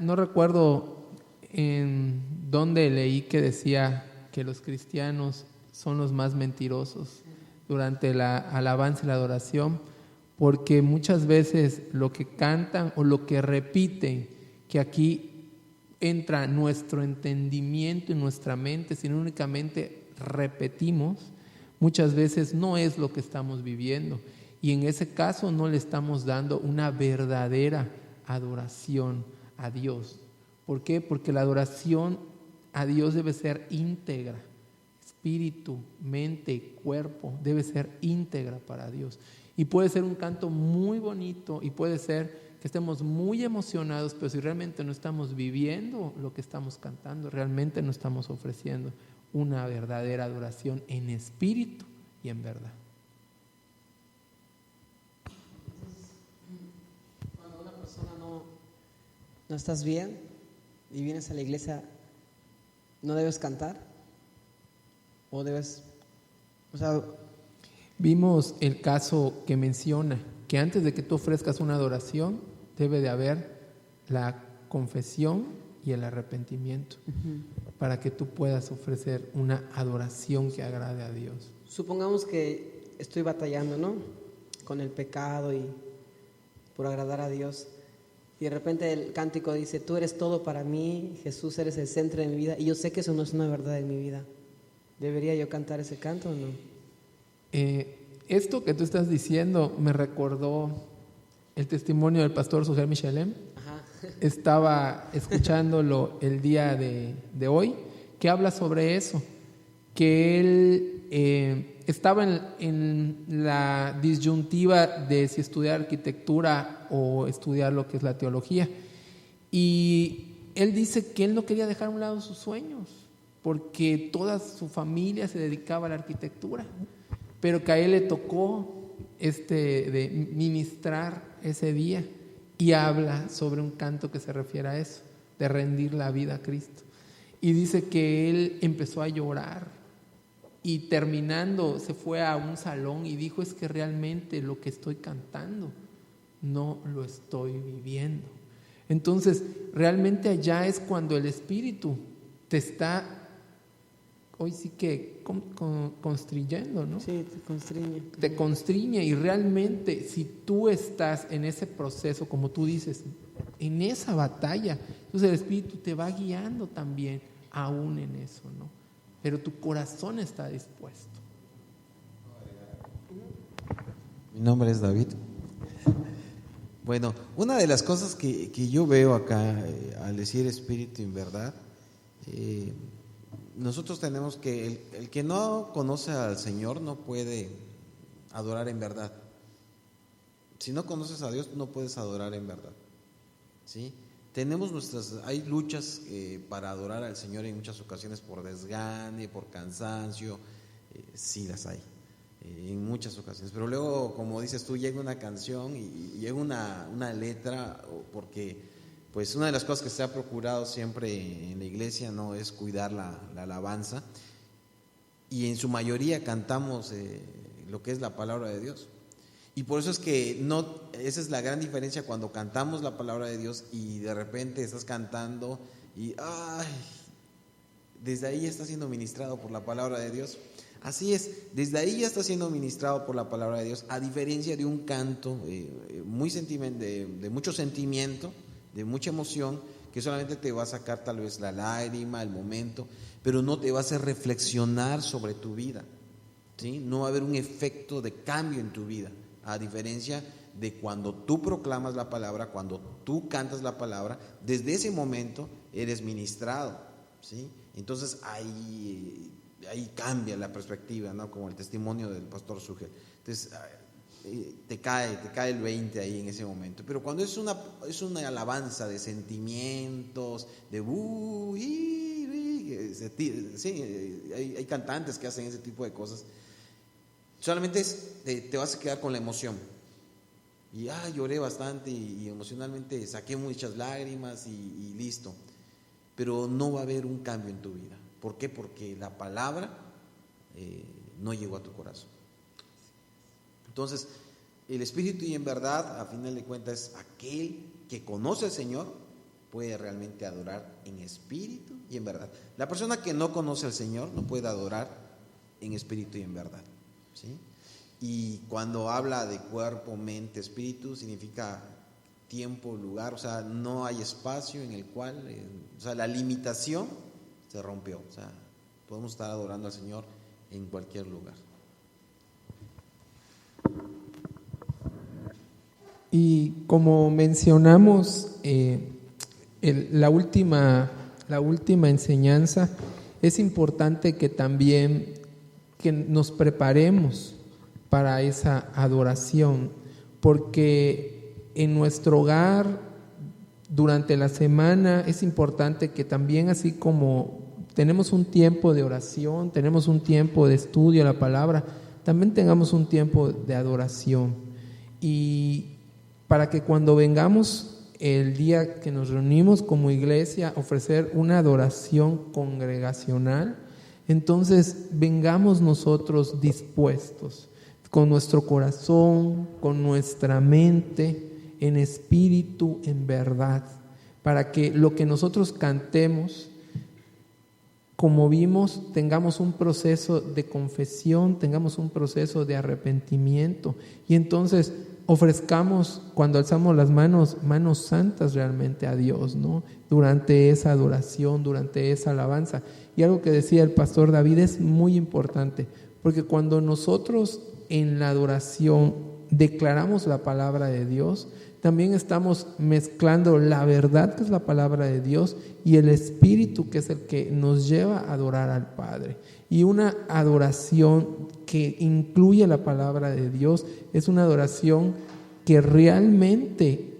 No recuerdo en dónde leí que decía que los cristianos son los más mentirosos durante la alabanza y la adoración, porque muchas veces lo que cantan o lo que repiten, que aquí entra nuestro entendimiento y nuestra mente, sino únicamente repetimos, muchas veces no es lo que estamos viviendo. Y en ese caso no le estamos dando una verdadera adoración a Dios. ¿Por qué? Porque la adoración a Dios debe ser íntegra. Espíritu, mente, cuerpo, debe ser íntegra para Dios. Y puede ser un canto muy bonito y puede ser que estemos muy emocionados, pero si realmente no estamos viviendo lo que estamos cantando, realmente no estamos ofreciendo una verdadera adoración en espíritu y en verdad. Cuando una persona no estás bien y vienes a la iglesia, ¿no debes cantar? ¿O debes, Vimos el caso que menciona que antes de que tú ofrezcas una adoración debe de haber la confesión y el arrepentimiento para que tú puedas ofrecer una adoración que agrade a Dios. supongamos que estoy batallando, ¿no? Con el pecado y por agradar a Dios. Y de repente el cántico dice, tú eres todo para mí, Jesús, eres el centro de mi vida. Y yo sé que eso no es una verdad en mi vida. ¿Debería yo cantar ese canto o no? Esto que tú estás diciendo me recordó el testimonio del pastor Sujel Michelem. Ajá. Estaba escuchándolo el día de hoy, que habla sobre eso, que él estaba en la disyuntiva de si estudiar arquitectura o estudiar lo que es la teología. Y él dice que él no quería dejar a un lado sus sueños, porque toda su familia se dedicaba a la arquitectura, pero que a él le tocó de ministrar ese día, y habla sobre un canto que se refiere a eso, de rendir la vida a Cristo. Y dice que él empezó a llorar y terminando se fue a un salón y dijo, es que realmente lo que estoy cantando no lo estoy viviendo. Entonces realmente allá es cuando el Espíritu te está hoy sí que constriyendo, ¿no? Sí, te constriñe. Te constriñe, y realmente si tú estás en ese proceso, como tú dices, en esa batalla, entonces el Espíritu te va guiando también aún en eso, ¿no? Pero tu corazón está dispuesto. Mi nombre es David. Bueno, una de las cosas que yo veo acá al decir espíritu en verdad, nosotros tenemos que, el que no conoce al Señor no puede adorar en verdad. Si no conoces a Dios no puedes adorar en verdad, ¿sí? Hay luchas para adorar al Señor en muchas ocasiones por desgane, por cansancio, sí las hay, en muchas ocasiones. Pero luego, como dices tú, llega una canción y llega una letra, porque pues una de las cosas que se ha procurado siempre en la iglesia no es cuidar la alabanza, y en su mayoría cantamos lo que es la palabra de Dios. Y por eso es que esa es la gran diferencia cuando cantamos la palabra de Dios y de repente estás cantando y desde ahí ya está siendo ministrado por la palabra de Dios. Así es, desde ahí ya está siendo ministrado por la palabra de Dios, a diferencia de un canto de mucho sentimiento, de mucha emoción, que solamente te va a sacar tal vez la lágrima, el momento, pero no te va a hacer reflexionar sobre tu vida, ¿sí? No va a haber un efecto de cambio en tu vida, a diferencia de cuando tú proclamas la palabra, cuando tú cantas la palabra, desde ese momento eres ministrado, ¿sí? Entonces ahí cambia la perspectiva, ¿no? Como el testimonio del pastor Sujel. Entonces te cae el 20 ahí en ese momento. Pero cuando es una alabanza de sentimientos, de hay cantantes que hacen ese tipo de cosas, solamente te vas a quedar con la emoción. Y lloré bastante y emocionalmente saqué muchas lágrimas y listo. Pero no va a haber un cambio en tu vida. ¿Por qué? Porque la palabra no llegó a tu corazón. Entonces, el espíritu y en verdad, a final de cuentas, es aquel que conoce al Señor, puede realmente adorar en espíritu y en verdad. La persona que no conoce al Señor no puede adorar en espíritu y en verdad, ¿sí? Y cuando habla de cuerpo, mente, espíritu, significa tiempo, lugar, o sea, no hay espacio en el cual, la limitación se rompió, o sea, podemos estar adorando al Señor en cualquier lugar. Y como mencionamos, la última enseñanza, es importante que también que nos preparemos para esa adoración, porque en nuestro hogar, durante la semana, es importante que también, así como tenemos un tiempo de oración, tenemos un tiempo de estudio de la palabra, también tengamos un tiempo de adoración. Y para que cuando vengamos el día que nos reunimos como iglesia, ofrecer una adoración congregacional, entonces vengamos nosotros dispuestos, con nuestro corazón, con nuestra mente, en espíritu, en verdad, para que lo que nosotros cantemos, como vimos, tengamos un proceso de confesión, tengamos un proceso de arrepentimiento, y entonces ofrezcamos, cuando alzamos las manos santas realmente a Dios, ¿no? Durante esa adoración, durante esa alabanza. Y algo que decía el pastor David es muy importante, porque cuando nosotros en la adoración declaramos la palabra de Dios, también estamos mezclando la verdad, que es la palabra de Dios, y el Espíritu, que es el que nos lleva a adorar al Padre. Y una adoración que incluye la palabra de Dios es una adoración que realmente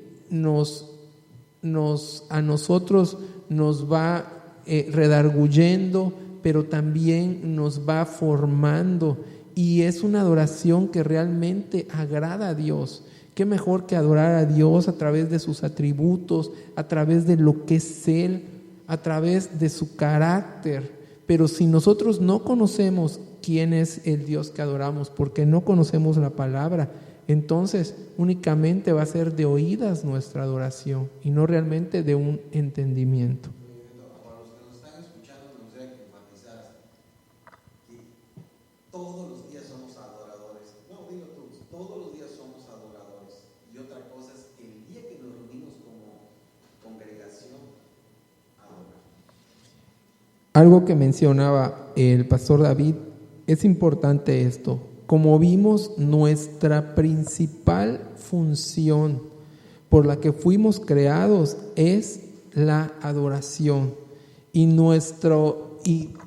a nosotros nos va redarguyendo, pero también nos va formando, y es una adoración que realmente agrada a Dios. Qué mejor que adorar a Dios a través de sus atributos, a través de lo que es Él, a través de su carácter. Pero si nosotros no conocemos quién es el Dios que adoramos, porque no conocemos la palabra, entonces únicamente va a ser de oídas nuestra adoración y no realmente de un entendimiento. Para los que nos están escuchando, me gustaría que enfatizaras que todos los días somos adoradores. No, dilo tú, todos los días somos adoradores. Y otra cosa es que el día que nos reunimos como congregación, adorar. Algo que mencionaba el pastor David, es importante esto. Como vimos, nuestra principal función por la que fuimos creados es la adoración. Y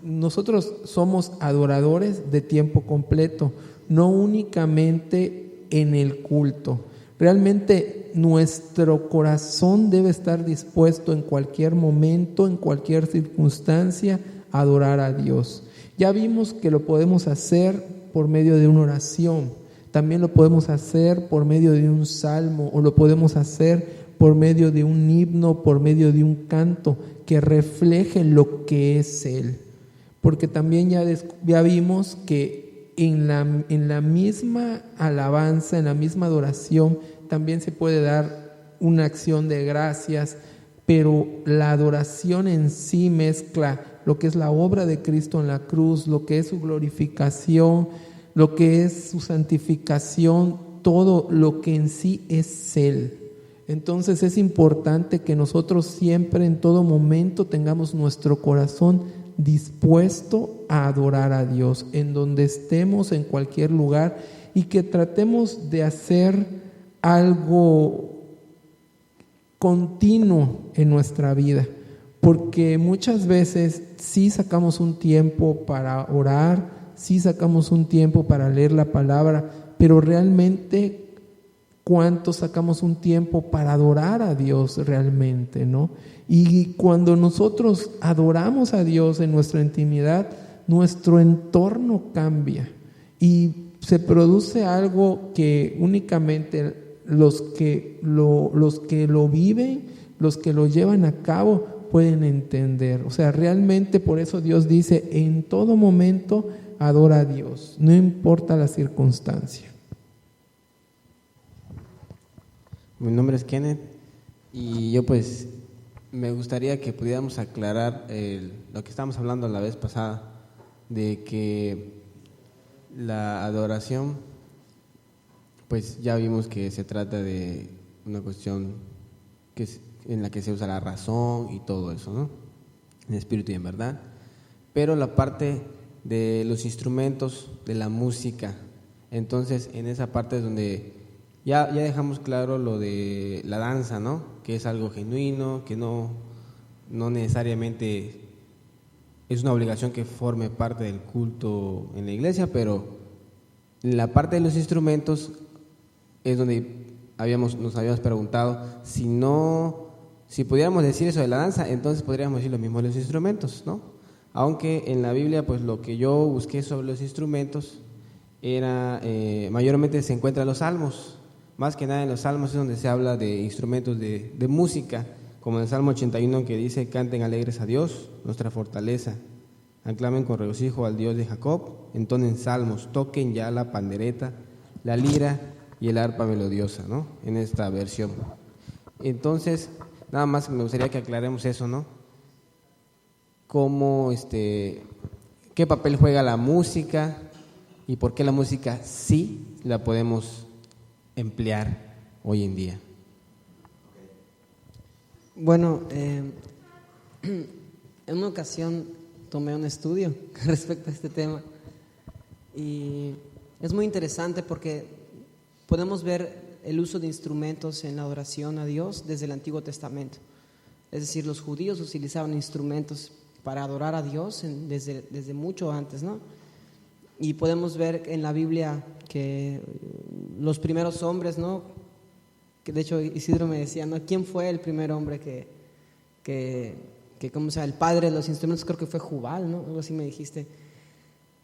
nosotros somos adoradores de tiempo completo, no únicamente en el culto. Realmente nuestro corazón debe estar dispuesto en cualquier momento, en cualquier circunstancia, a adorar a Dios. Ya vimos que lo podemos hacer por medio de una oración, también lo podemos hacer por medio de un salmo, o lo podemos hacer por medio de un himno, por medio de un canto que refleje lo que es Él. Porque también ya vimos que en la misma alabanza, en la misma adoración, también se puede dar una acción de gracias, pero la adoración en sí mezcla lo que es la obra de Cristo en la cruz, lo que es su glorificación, lo que es su santificación, todo lo que en sí es Él. Entonces es importante que nosotros siempre, en todo momento, tengamos nuestro corazón dispuesto a adorar a Dios, en donde estemos, en cualquier lugar, y que tratemos de hacer algo continuo en nuestra vida, porque muchas veces sí sacamos un tiempo para orar, sí sacamos un tiempo para leer la palabra, pero realmente ¿cuánto sacamos un tiempo para adorar a Dios realmente, no? Y cuando nosotros adoramos a Dios en nuestra intimidad, nuestro entorno cambia y se produce algo que únicamente los que lo viven, los que lo llevan a cabo, pueden entender. O sea, realmente por eso Dios dice, en todo momento adora a Dios, no importa la circunstancia. Mi nombre es Kenneth y yo pues me gustaría que pudiéramos aclarar lo que estábamos hablando la vez pasada, de que la adoración, pues ya vimos que se trata de una cuestión en la que se usa la razón y todo eso, ¿no? En espíritu y en verdad. Pero la parte de los instrumentos, de la música, entonces en esa parte es donde ya dejamos claro lo de la danza, ¿no? Que es algo genuino, que no necesariamente es una obligación que forme parte del culto en la iglesia, pero en la parte de los instrumentos es donde nos habíamos preguntado si pudiéramos decir eso de la danza, entonces podríamos decir lo mismo de los instrumentos, ¿no? Aunque en la Biblia, pues lo que yo busqué sobre los instrumentos era, mayormente se encuentra en los salmos, más que nada en los salmos es donde se habla de instrumentos de música, como en el Salmo 81 que dice: canten alegres a Dios, nuestra fortaleza, aclamen con regocijo al Dios de Jacob, entonen salmos, toquen ya la pandereta, la lira y el arpa melodiosa, ¿no? En esta versión. Entonces, nada más me gustaría que aclaremos eso, ¿no? Cómo, qué papel juega la música y por qué la música sí la podemos emplear hoy en día. Bueno, en una ocasión tomé un estudio respecto a este tema y es muy interesante porque podemos ver el uso de instrumentos en la adoración a Dios desde el Antiguo Testamento. Es decir, los judíos utilizaban instrumentos para adorar a Dios desde mucho antes, ¿no? Y podemos ver en la Biblia que los primeros hombres, ¿no? Que de hecho Isidro me decía, ¿no? ¿Quién fue el primer hombre que ¿cómo se llama? El padre de los instrumentos? Creo que fue Jubal, ¿no? Algo así me dijiste.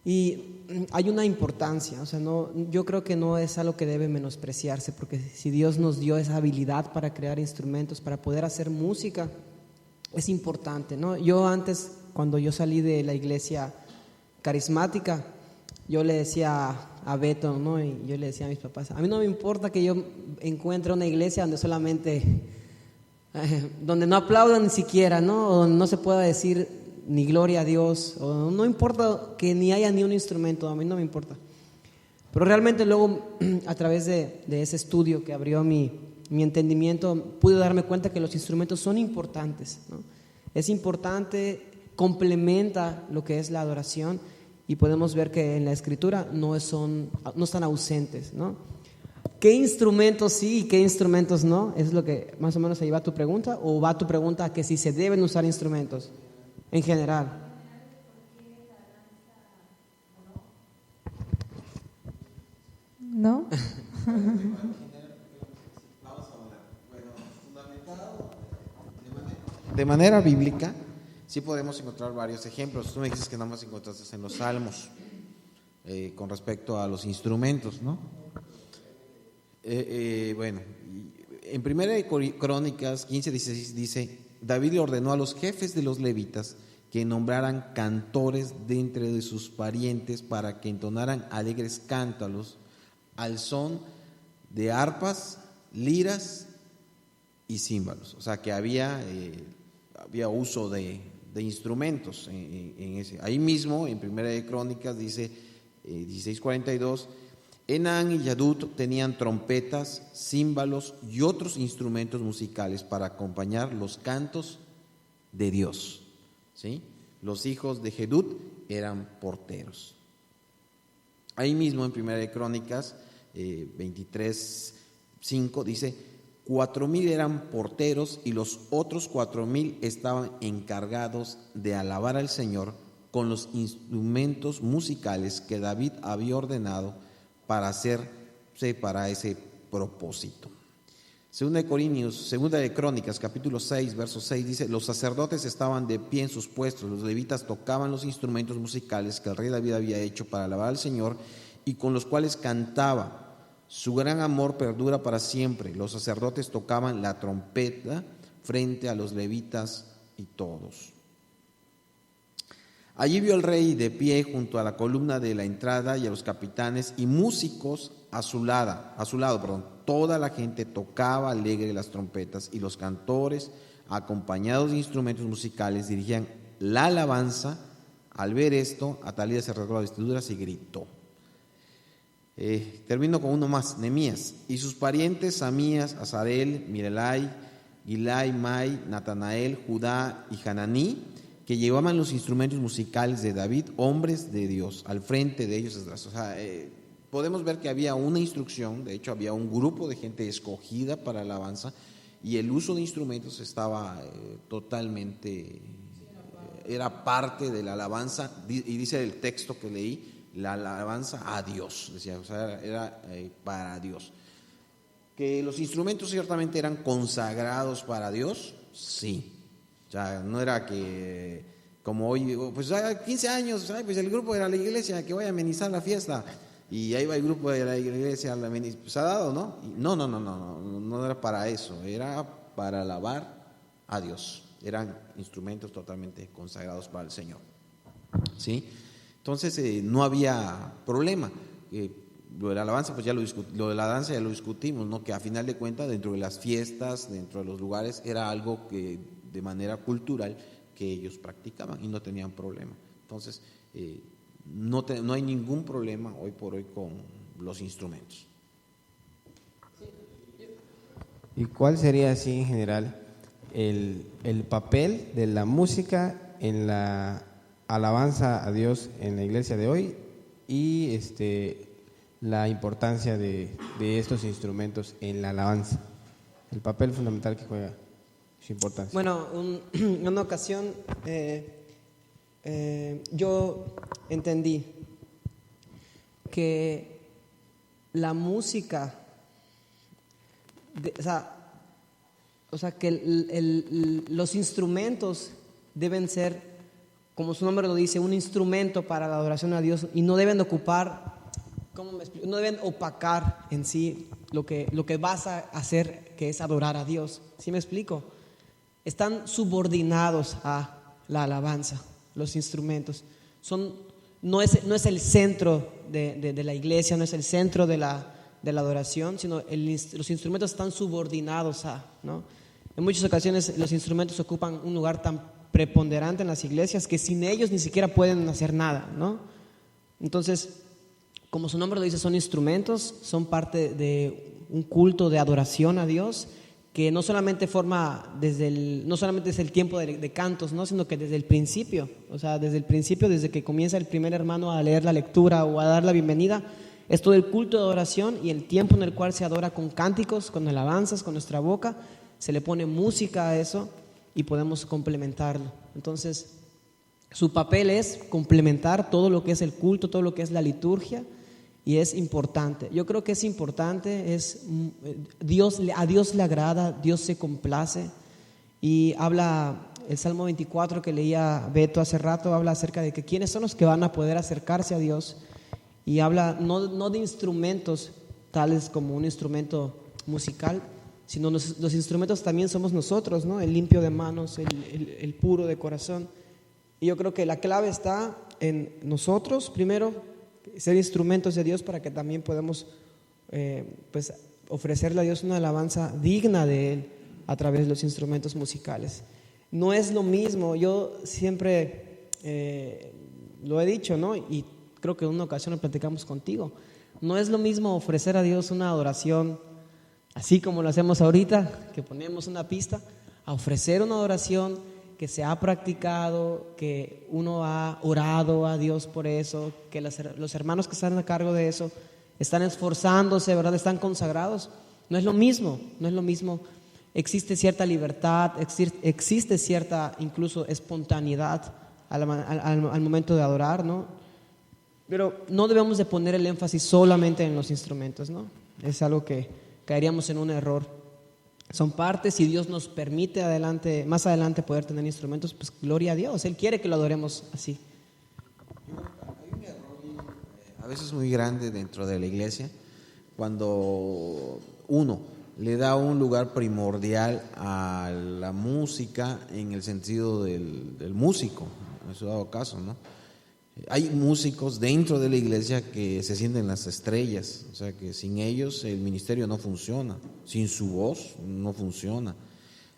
Y hay una importancia, o sea, yo creo que no es algo que debe menospreciarse, porque si Dios nos dio esa habilidad para crear instrumentos, para poder hacer música, es importante, ¿no? Yo antes, cuando yo salí de la iglesia carismática, yo le decía a Beto, ¿no? Y yo le decía a mis papás, a mí no me importa que yo encuentre una iglesia donde solamente, donde no aplaudan ni siquiera, ¿no? O donde no se pueda decir ni gloria a Dios, o no importa que ni haya ni un instrumento, a mí no me importa. Pero realmente luego, a través de ese estudio que abrió mi entendimiento, pude darme cuenta que los instrumentos son importantes, ¿no? Es importante, complementa lo que es la adoración, y podemos ver que en la Escritura no están ausentes, ¿no? ¿Qué instrumentos sí y qué instrumentos no? ¿Es lo que más o menos ahí va tu pregunta? ¿O va tu pregunta a que si se deben usar instrumentos en general? ¿No? De manera bíblica, sí podemos encontrar varios ejemplos. Tú me dices que nada más encontraste en los Salmos con respecto a los instrumentos, ¿no? Bueno, en 1 Crónicas 15:16 dice: David le ordenó a los jefes de los levitas que nombraran cantores de entre de sus parientes para que entonaran alegres cántalos al son de arpas, liras y címbalos. O sea que había uso de instrumentos en ese. Ahí mismo en 1 Crónicas dice 16:42: Enán y Yadut tenían trompetas, címbalos y otros instrumentos musicales para acompañar los cantos de Dios, ¿sí? Los hijos de Jedut eran porteros. Ahí mismo en 1 Crónicas 23:5 dice: 4,000 eran porteros y los otros 4,000 estaban encargados de alabar al Señor con los instrumentos musicales que David había ordenado para hacerse para ese propósito. Segunda de Crónicas, capítulo 6, verso 6 dice: los sacerdotes estaban de pie en sus puestos, los levitas tocaban los instrumentos musicales que el rey David había hecho para alabar al Señor y con los cuales cantaba. Su gran amor perdura para siempre. Los sacerdotes tocaban la trompeta frente a los levitas y todos. Allí vio el rey de pie junto a la columna de la entrada y a los capitanes y músicos a su lado. Toda la gente tocaba alegre las trompetas y los cantores, acompañados de instrumentos musicales, dirigían la alabanza. Al ver esto, Atalía se rasgó las vestiduras y gritó. Termino con uno más, Nehemías. Y sus parientes, Samías, Azarel, Mirelai, Gilai, Mai, Natanael, Judá y Hananí, que llevaban los instrumentos musicales de David, hombres de Dios, al frente de ellos. O sea, podemos ver que había una instrucción, de hecho había un grupo de gente escogida para la alabanza, y el uso de instrumentos estaba totalmente, era parte de la alabanza, y dice el texto que leí, la alabanza a Dios, decía, o sea, era para Dios. Que los instrumentos ciertamente eran consagrados para Dios, sí. O sea, no era que, como hoy, pues 15 años, pues el grupo de la iglesia que voy a amenizar la fiesta, y ahí va el grupo de la iglesia, pues ha dado, ¿no? No era para eso, era para alabar a Dios. Eran instrumentos totalmente consagrados para el Señor, ¿sí? Entonces no había problema. Lo de la alabanza, pues lo de la danza ya lo discutimos, ¿no? Que a final de cuentas, dentro de las fiestas, dentro de los lugares, era algo que de manera cultural que ellos practicaban y no tenían problema. Entonces, no hay ningún problema hoy por hoy con los instrumentos. ¿Y cuál sería así en general el papel de la música en la alabanza a Dios en la iglesia de hoy y la importancia de estos instrumentos en la alabanza? El papel fundamental que juega, su importancia. Bueno, en una ocasión yo entendí que la música, o sea que los instrumentos deben ser, como su nombre lo dice, un instrumento para la adoración a Dios, y no deben ocupar, ¿cómo me explico? No deben opacar en sí lo que vas a hacer, que es adorar a Dios. ¿Sí me explico? Están subordinados a la alabanza, los instrumentos. No es el centro de la iglesia, no es el centro de la adoración, sino los instrumentos están subordinados a, ¿no? En muchas ocasiones los instrumentos ocupan un lugar tan preponderante en las iglesias que sin ellos ni siquiera pueden hacer nada, ¿no? Entonces, como su nombre lo dice, son instrumentos, son parte de un culto de adoración a Dios, que no solamente no solamente es el tiempo de cantos, ¿no? Sino que desde el principio, o sea, desde que comienza el primer hermano a leer la lectura o a dar la bienvenida, es todo el culto de adoración y el tiempo en el cual se adora con cánticos, con alabanzas, con nuestra boca, se le pone música a eso y podemos complementarlo. Entonces, su papel es complementar todo lo que es el culto, todo lo que es la liturgia, y es importante. Yo creo que es importante, a Dios le agrada, Dios se complace, y habla el Salmo 24 que leía Beto hace rato, habla acerca de que quiénes son los que van a poder acercarse a Dios, y habla no de instrumentos tales como un instrumento musical, sino los instrumentos también somos nosotros, ¿no? El limpio de manos, el puro de corazón. Y yo creo que la clave está en nosotros, primero, ser instrumentos de Dios para que también podamos pues ofrecerle a Dios una alabanza digna de Él a través de los instrumentos musicales. No es lo mismo, yo siempre lo he dicho, ¿no? Y creo que en una ocasión lo platicamos contigo. No es lo mismo ofrecer a Dios una adoración así como lo hacemos ahorita, que ponemos una pista, a ofrecer una adoración que se ha practicado, que uno ha orado a Dios por eso, que los hermanos que están a cargo de eso están esforzándose, ¿verdad? Están consagrados. No es lo mismo. Existe cierta libertad, existe cierta incluso espontaneidad al momento de adorar, ¿no? Pero no debemos de poner el énfasis solamente en los instrumentos, ¿no? Es algo que caeríamos en un error. Son partes, si Dios nos permite más adelante poder tener instrumentos, pues gloria a Dios, Él quiere que lo adoremos así. Hay un error a veces muy grande dentro de la iglesia cuando uno le da un lugar primordial a la música en el sentido del músico, en su dado caso, ¿no? Hay músicos dentro de la iglesia que se sienten las estrellas, o sea que sin ellos el ministerio no funciona, sin su voz no funciona,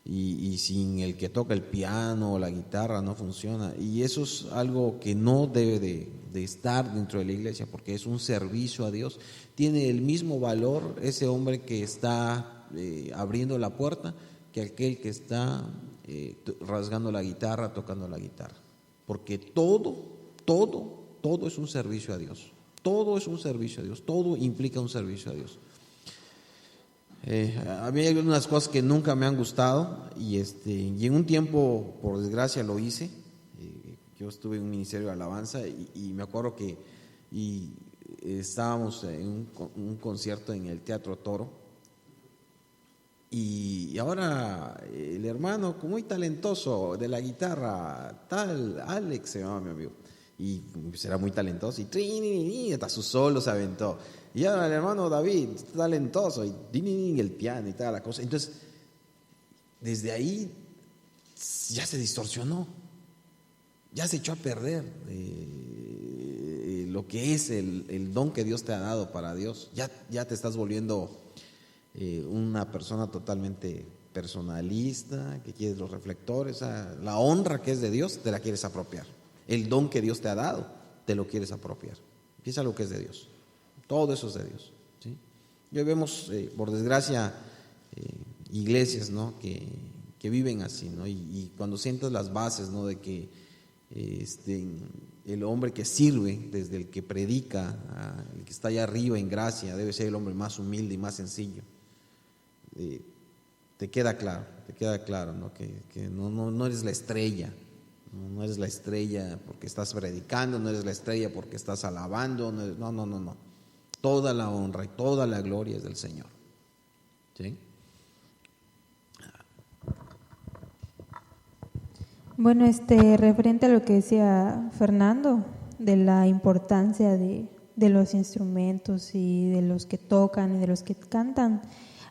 y sin el que toca el piano o la guitarra no funciona, y eso es algo que no debe de estar dentro de la iglesia porque es un servicio a Dios. Tiene el mismo valor ese hombre que está abriendo la puerta que aquel que está rasgando la guitarra, tocando la guitarra, porque todo es un servicio a Dios. Todo es un servicio a Dios, todo implica un servicio a Dios. A mí hay algunas cosas que nunca me han gustado y en un tiempo, por desgracia, lo hice. Yo estuve en un ministerio de alabanza y me acuerdo que estábamos en un concierto en el Teatro Toro y ahora el hermano muy talentoso de la guitarra, tal Alex se llama mi amigo, y pues era muy talentoso y hasta su solo se aventó. Y ahora el hermano David, talentoso, y el piano y toda la cosa. Entonces, desde ahí ya se distorsionó, ya se echó a perder lo que es el don que Dios te ha dado para Dios. Ya te estás volviendo una persona totalmente personalista, que quieres los reflectores. La honra que es de Dios te la quieres apropiar. El don que Dios te ha dado te lo quieres apropiar. Piensa lo que es de Dios. Todo eso es de Dios, ¿sí? Y hoy vemos, por desgracia, iglesias, ¿no?, que viven así, ¿no? Y cuando sientas las bases, ¿no?, de que el hombre que sirve, desde el que predica, el que está allá arriba en gracia, debe ser el hombre más humilde y más sencillo. Te queda claro, ¿no?, que no eres la estrella. No eres la estrella porque estás predicando, no eres la estrella porque estás alabando, no. Toda la honra y toda la gloria es del Señor. ¿Sí? Bueno, referente a lo que decía Fernando, de la importancia de los instrumentos y de los que tocan y de los que cantan,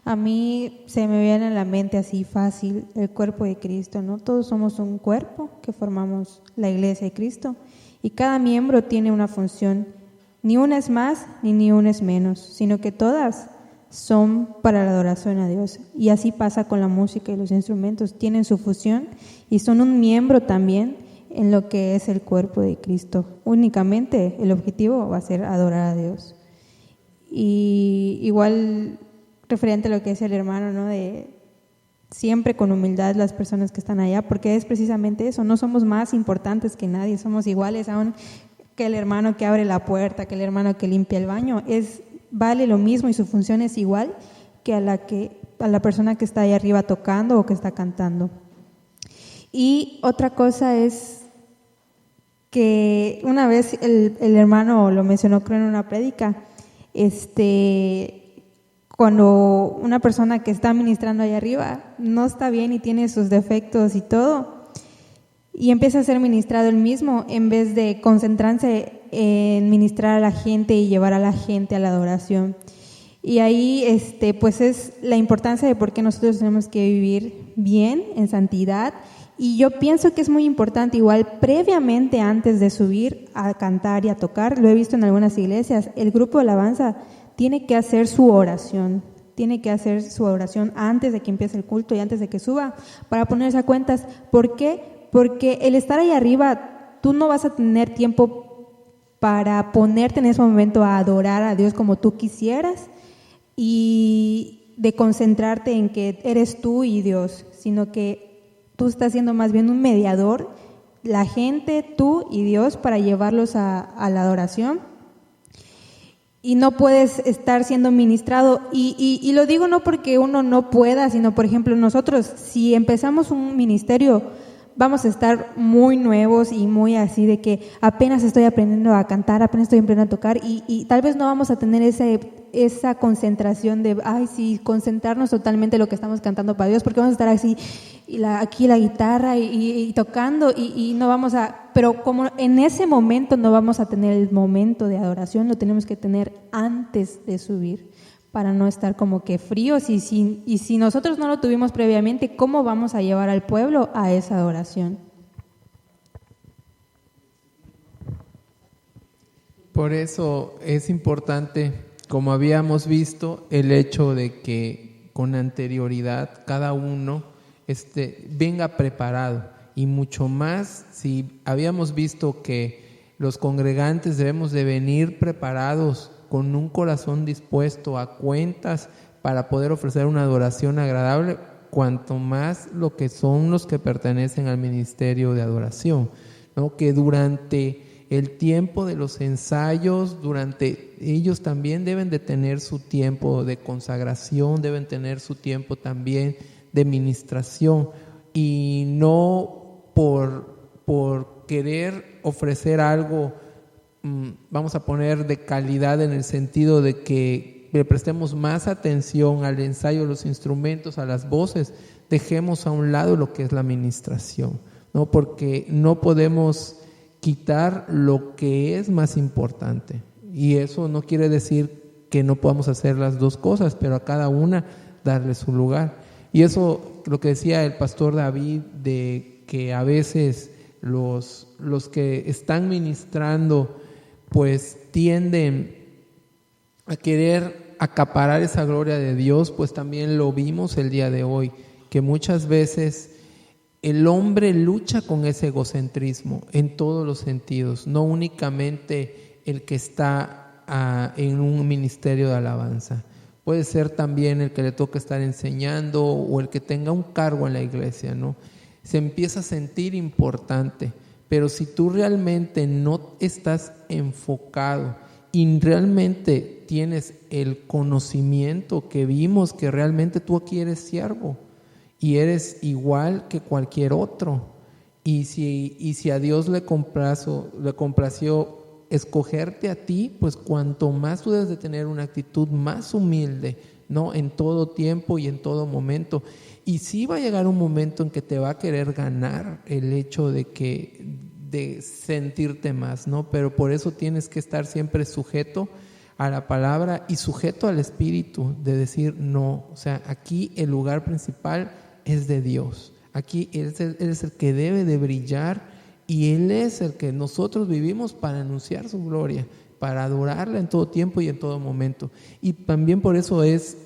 a mí se me viene a la mente así fácil el cuerpo de Cristo, ¿no? Todos somos un cuerpo que formamos la iglesia de Cristo y cada miembro tiene una función. Ni una es más ni una es menos, sino que todas son para la adoración a Dios. Y así pasa con la música y los instrumentos, tienen su función y son un miembro también en lo que es el cuerpo de Cristo. Únicamente el objetivo va a ser adorar a Dios. Y igual referente a lo que decía el hermano, ¿no?, de siempre con humildad las personas que están allá, porque es precisamente eso, no somos más importantes que nadie, somos iguales aún que el hermano que abre la puerta, que el hermano que limpia el baño, vale lo mismo y su función es igual que a la persona que está ahí arriba tocando o que está cantando. Y otra cosa es que una vez el hermano lo mencionó, creo, en una prédica, cuando una persona que está ministrando ahí arriba no está bien y tiene sus defectos y todo, y empieza a ser ministrado él mismo, en vez de concentrarse en ministrar a la gente y llevar a la gente a la adoración. Y ahí pues es la importancia de por qué nosotros tenemos que vivir bien, en santidad. Y yo pienso que es muy importante, igual previamente, antes de subir a cantar y a tocar, lo he visto en algunas iglesias, el grupo de alabanza tiene que hacer su oración antes de que empiece el culto y antes de que suba, para ponerse a cuentas. ¿Por qué? Porque el estar ahí arriba, tú no vas a tener tiempo para ponerte en ese momento a adorar a Dios como tú quisieras y de concentrarte en que eres tú y Dios, sino que tú estás siendo más bien un mediador, la gente, tú y Dios, para llevarlos a la adoración. Y no puedes estar siendo ministrado, y lo digo no porque uno no pueda, sino por ejemplo nosotros, si empezamos un ministerio, vamos a estar muy nuevos y muy así de que apenas estoy aprendiendo a cantar, apenas estoy aprendiendo a tocar, y tal vez no vamos a tener esa concentración de, concentrarnos totalmente en lo que estamos cantando para Dios, porque vamos a estar así, aquí la guitarra y tocando, y no vamos pero como en ese momento no vamos a tener el momento de adoración, lo tenemos que tener antes de subir, para no estar como que fríos, y si nosotros no lo tuvimos previamente, ¿cómo vamos a llevar al pueblo a esa adoración? Por eso es importante, como habíamos visto, el hecho de que con anterioridad cada uno venga preparado, y mucho más si habíamos visto que los congregantes debemos de venir preparados con un corazón dispuesto a cuentas para poder ofrecer una adoración agradable, cuanto más lo que son los que pertenecen al ministerio de adoración, ¿no? Que durante el tiempo de los ensayos, ellos también deben de tener su tiempo de consagración, deben tener su tiempo también de ministración, y no por querer ofrecer algo, vamos a poner de calidad, en el sentido de que le prestemos más atención al ensayo de los instrumentos, a las voces, dejemos a un lado lo que es la ministración, ¿no? Porque no podemos quitar lo que es más importante, y eso no quiere decir que no podamos hacer las dos cosas, pero a cada una darle su lugar. Y eso, lo que decía el pastor David, de que a veces los que están ministrando pues tienden a querer acaparar esa gloria de Dios, pues también lo vimos el día de hoy, que muchas veces el hombre lucha con ese egocentrismo en todos los sentidos, no únicamente el que está en un ministerio de alabanza. Puede ser también el que le toca estar enseñando o el que tenga un cargo en la iglesia, ¿no? Se empieza a sentir importante, pero si tú realmente no estás enfocado y realmente tienes el conocimiento que vimos, que realmente tú aquí eres siervo y eres igual que cualquier otro, y si a Dios le complació escogerte a ti, pues cuanto más tú debes de tener una actitud más humilde, ¿no? En todo tiempo y en todo momento. Y sí va a llegar un momento en que te va a querer ganar el hecho de sentirte más, ¿no? Pero por eso tienes que estar siempre sujeto a la palabra y sujeto al Espíritu, de decir no, o sea, aquí el lugar principal es de Dios. Aquí Él es el que debe de brillar, y Él es el que nosotros vivimos para anunciar su gloria, para adorarla en todo tiempo y en todo momento. Y también por eso es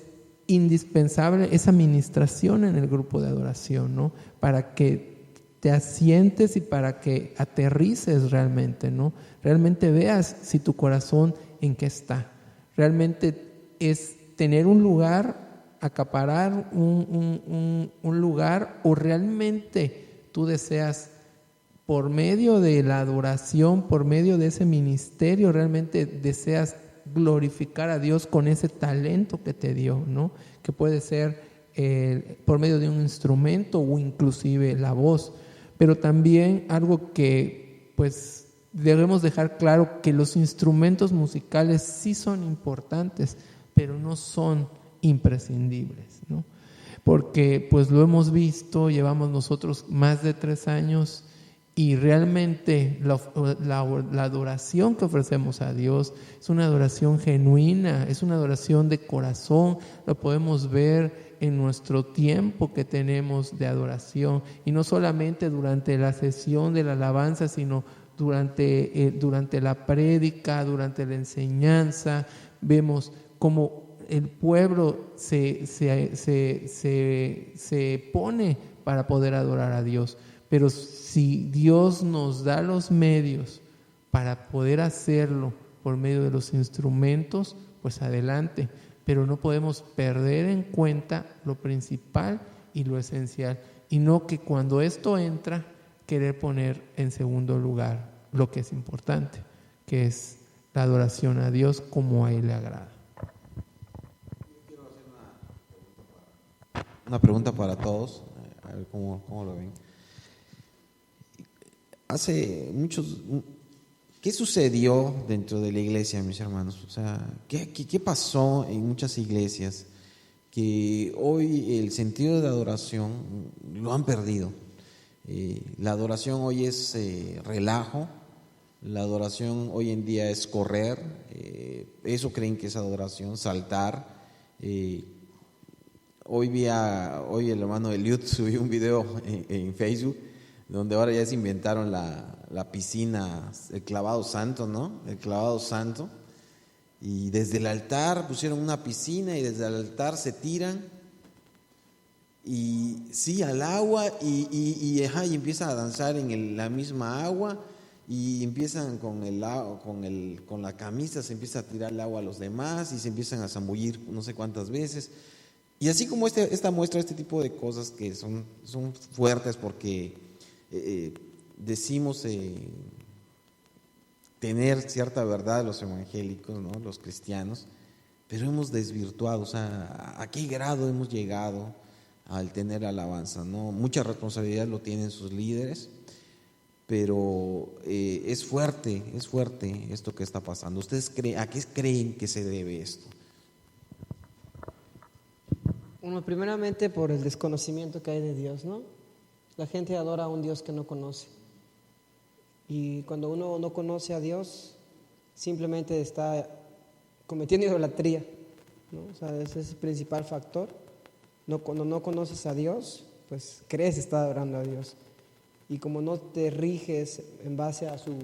indispensable esa ministración en el grupo de adoración, ¿no? Para que te asientes y para que aterrices realmente, ¿no? Realmente veas si tu corazón en qué está. Realmente es tener un lugar, acaparar un lugar, o realmente tú deseas, por medio de la adoración, por medio de ese ministerio, realmente deseas glorificar a Dios con ese talento que te dio, ¿no? Que puede ser por medio de un instrumento o inclusive la voz. Pero también algo que pues debemos dejar claro, que los instrumentos musicales sí son importantes, pero no son imprescindibles, ¿no? Porque pues lo hemos visto, llevamos nosotros más de 3 años, y realmente la adoración que ofrecemos a Dios es una adoración genuina, es una adoración de corazón. Lo podemos ver en nuestro tiempo que tenemos de adoración, y no solamente durante la sesión de la alabanza, sino durante la prédica, durante la enseñanza. Vemos cómo el pueblo se pone para poder adorar a Dios. Pero si Dios nos da los medios para poder hacerlo por medio de los instrumentos, pues adelante. Pero no podemos perder en cuenta lo principal y lo esencial, y no que cuando esto entra, querer poner en segundo lugar lo que es importante, que es la adoración a Dios como a Él le agrada. Quiero hacer una pregunta para todos, a ver cómo lo ven. ¿Qué sucedió dentro de la iglesia, mis hermanos? O sea, ¿qué pasó en muchas iglesias que hoy el sentido de adoración lo han perdido? La adoración hoy es relajo, la adoración hoy en día es correr, eso creen que es adoración, saltar. Hoy el hermano Eliud subió un video en Facebook, donde ahora ya se inventaron la piscina, el clavado santo, ¿no? El clavado santo. Y desde el altar pusieron una piscina, y desde el altar se tiran, y sí, al agua, y empiezan a danzar en la misma agua, y empiezan con la camisa, se empieza a tirar el agua a los demás, y se empiezan a zambullir no sé cuántas veces. Y así como esta muestra este tipo de cosas que son fuertes, porque decimos tener cierta verdad los evangélicos, ¿no? Los cristianos, pero hemos desvirtuado, o sea, ¿a qué grado hemos llegado al tener alabanza, ¿no? Mucha responsabilidad lo tienen sus líderes, pero es fuerte esto que está pasando. ¿Ustedes a qué creen que se debe esto? Bueno, primeramente por el desconocimiento que hay de Dios, ¿no? La gente adora a un Dios que no conoce. Y cuando uno no conoce a Dios, simplemente está cometiendo idolatría, ¿no? O sea, ese es el principal factor. Cuando no conoces a Dios, pues crees estar adorando a Dios. Y como no te riges en base a su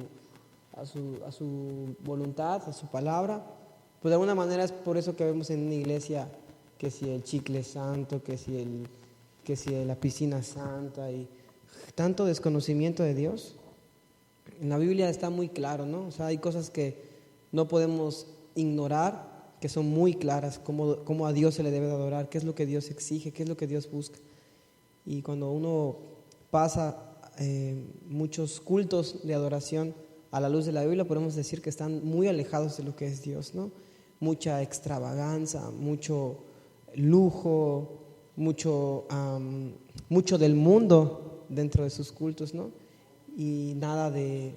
voluntad, a su palabra, pues de alguna manera es por eso que vemos en una iglesia que si el chicle es santo, que si la piscina es santa, y tanto desconocimiento de Dios. En la Biblia está muy claro, ¿no? O sea, hay cosas que no podemos ignorar, que son muy claras, cómo a Dios se le debe de adorar, qué es lo que Dios exige, qué es lo que Dios busca. Y cuando uno pasa muchos cultos de adoración a la luz de la Biblia, podemos decir que están muy alejados de lo que es Dios, ¿no? Mucha extravaganza, mucho lujo, mucho del mundo dentro de sus cultos, ¿no? Y nada de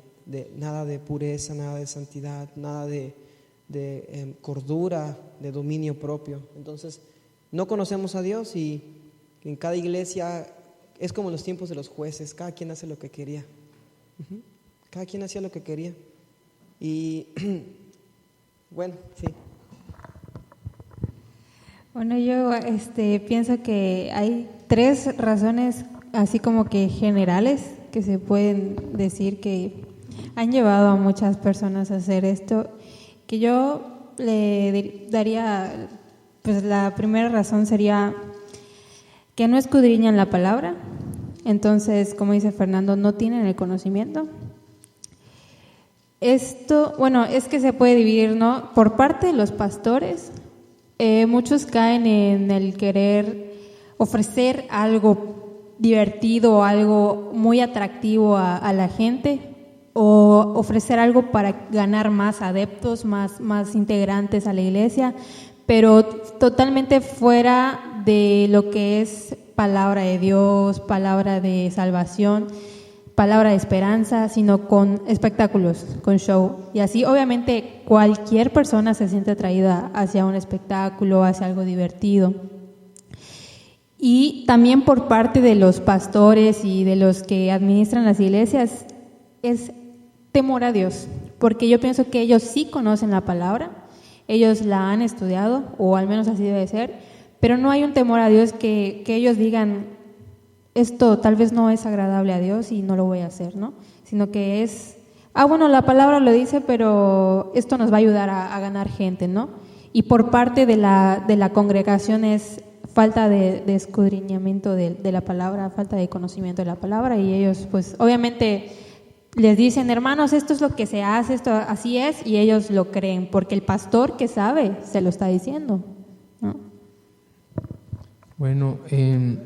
pureza, nada de santidad, nada de cordura, de dominio propio. Entonces, no conocemos a Dios, y en cada iglesia es como en los tiempos de los jueces, cada quien hace lo que quería. Cada quien hacía lo que quería. Y bueno, sí. Bueno, yo pienso que hay 3 razones así como que generales que se pueden decir que han llevado a muchas personas a hacer esto, que yo le daría, pues la primera razón sería que no escudriñan la palabra. Entonces, como dice Fernando, no tienen el conocimiento. Esto, bueno, es que se puede dividir, ¿no? Por parte de los pastores, muchos caen en el querer ofrecer algo divertido, algo muy atractivo a la gente, o ofrecer algo para ganar más adeptos, más integrantes a la iglesia, pero totalmente fuera de lo que es palabra de Dios, palabra de salvación, palabra de esperanza, sino con espectáculos, con show. Y así obviamente cualquier persona se siente atraída hacia un espectáculo, hacia algo divertido. Y también por parte de los pastores y de los que administran las iglesias es temor a Dios, porque yo pienso que ellos sí conocen la palabra, ellos la han estudiado, o al menos así debe ser, pero no hay un temor a Dios que ellos digan, esto tal vez no es agradable a Dios y no lo voy a hacer, ¿no? Sino que es, bueno, la palabra lo dice, pero esto nos va a ayudar a ganar gente, ¿no? Y por parte de la congregación es falta de escudriñamiento de la palabra, falta de conocimiento de la palabra, y ellos pues obviamente les dicen, hermanos, esto es lo que se hace, esto así es, y ellos lo creen, porque el pastor que sabe se lo está diciendo, ¿no? Bueno, en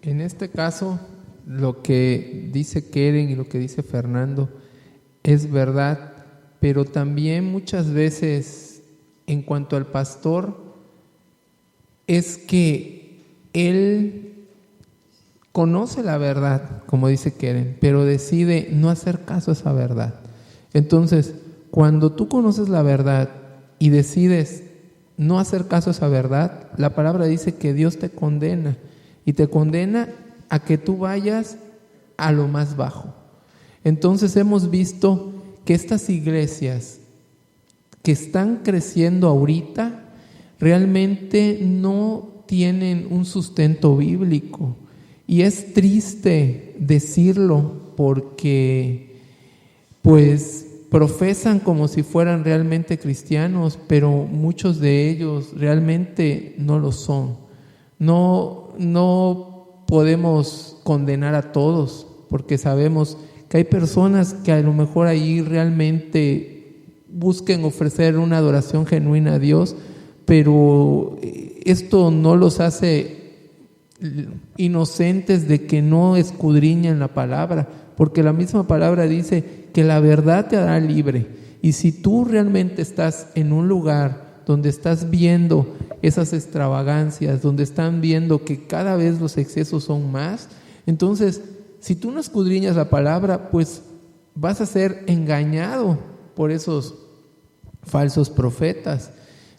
este caso, lo que dice Keren y lo que dice Fernando es verdad, pero también muchas veces, en cuanto al pastor, es que él conoce la verdad, como dice Keren, pero decide no hacer caso a esa verdad. Entonces, cuando tú conoces la verdad y decides no hacer caso a esa verdad, la palabra dice que Dios te condena, y te condena a que tú vayas a lo más bajo. Entonces hemos visto que estas iglesias que están creciendo ahorita realmente no tienen un sustento bíblico, y es triste decirlo porque pues profesan como si fueran realmente cristianos, pero muchos de ellos realmente no lo son. No podemos condenar a todos, porque sabemos que hay personas que a lo mejor ahí realmente busquen ofrecer una adoración genuina a Dios, pero esto no los hace inocentes de que no escudriñan la palabra, porque la misma palabra dice que la verdad te hará libre, Y si tú realmente estás en un lugar donde estás viendo esas extravagancias, donde están viendo que cada vez los excesos son más, entonces, si tú no escudriñas la palabra, pues vas a ser engañado por esos falsos profetas.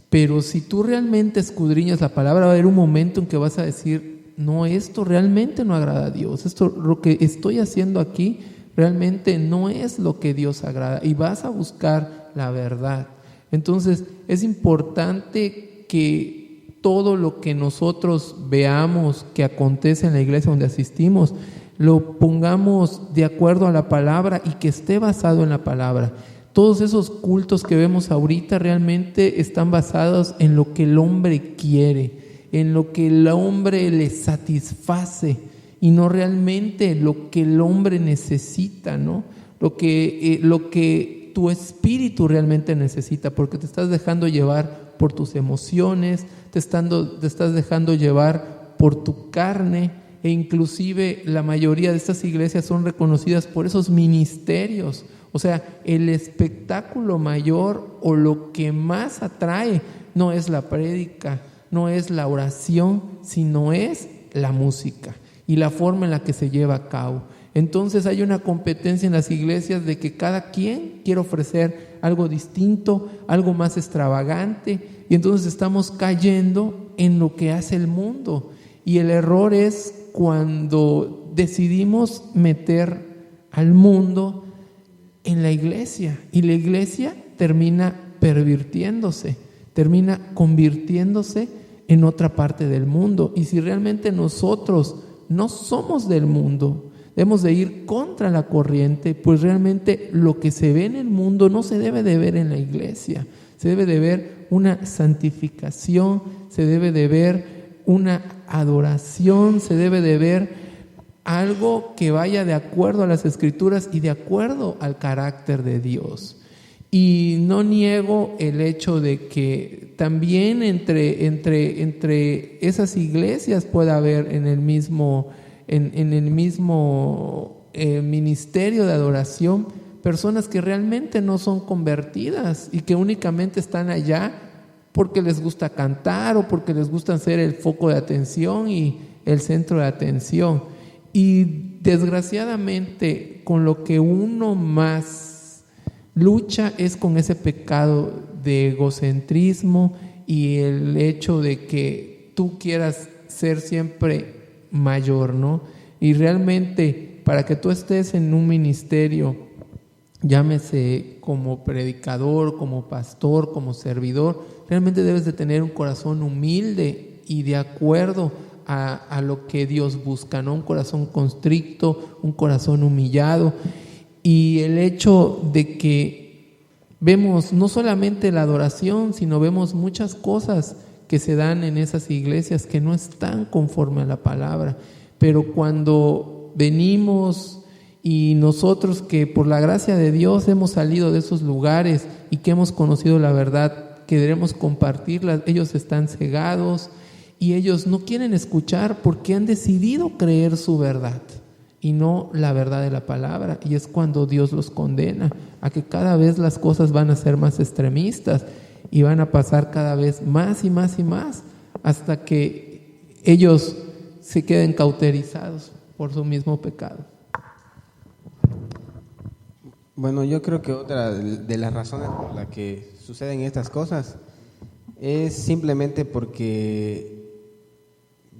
Pero si tú realmente escudriñas la palabra, va a haber un momento en que vas a decir, no, esto realmente no agrada a Dios, esto lo que estoy haciendo aquí realmente no es lo que Dios agrada, y vas a buscar la verdad. Entonces es importante que todo lo que nosotros veamos que acontece en la iglesia donde asistimos, lo pongamos de acuerdo a la palabra y que esté basado en la palabra. Todos esos cultos que vemos ahorita realmente están basados en lo que el hombre quiere, en lo que el hombre le satisface, y no realmente lo que el hombre necesita, ¿no? Lo que tu espíritu realmente necesita, porque te estás dejando llevar por tus emociones, te estás dejando llevar por tu carne, e inclusive la mayoría de estas iglesias son reconocidas por esos ministerios. O sea, el espectáculo mayor o lo que más atrae no es la prédica, no es la oración, sino es la música y la forma en la que se lleva a cabo. Entonces hay una competencia en las iglesias de que cada quien quiere ofrecer algo distinto, algo más extravagante, y entonces estamos cayendo en lo que hace el mundo. Y el error es cuando decidimos meter al mundo en la iglesia, y la iglesia termina pervirtiéndose, termina convirtiéndose en otra parte del mundo. Y si realmente nosotros no somos del mundo, debemos de ir contra la corriente, pues realmente lo que se ve en el mundo no se debe de ver en la iglesia. Se debe de ver una santificación, se debe de ver una adoración, se debe de ver algo que vaya de acuerdo a las Escrituras y de acuerdo al carácter de Dios. Y no niego el hecho de que también entre esas iglesias pueda haber en el mismo ministerio de adoración personas que realmente no son convertidas y que únicamente están allá porque les gusta cantar o porque les gusta ser el foco de atención y el centro de atención. Y desgraciadamente con lo que uno más lucha es con ese pecado de egocentrismo y el hecho de que tú quieras ser siempre mayor, ¿no? Y realmente para que tú estés en un ministerio, llámese como predicador, como pastor, como servidor, realmente debes de tener un corazón humilde y de acuerdo a lo que Dios busca, ¿no? Un corazón constricto, un corazón humillado. Y el hecho de que vemos no solamente la adoración, sino vemos muchas cosas que se dan en esas iglesias que no están conforme a la palabra. Pero cuando venimos y nosotros que por la gracia de Dios hemos salido de esos lugares y que hemos conocido la verdad, queremos compartirla, ellos están cegados y ellos no quieren escuchar porque han decidido creer su verdad y no la verdad de la palabra. Y es cuando Dios los condena a que cada vez las cosas van a ser más extremistas y van a pasar cada vez más y más y más hasta que ellos se queden cauterizados por su mismo pecado. Bueno, yo creo que otra de las razones por las que suceden estas cosas es simplemente porque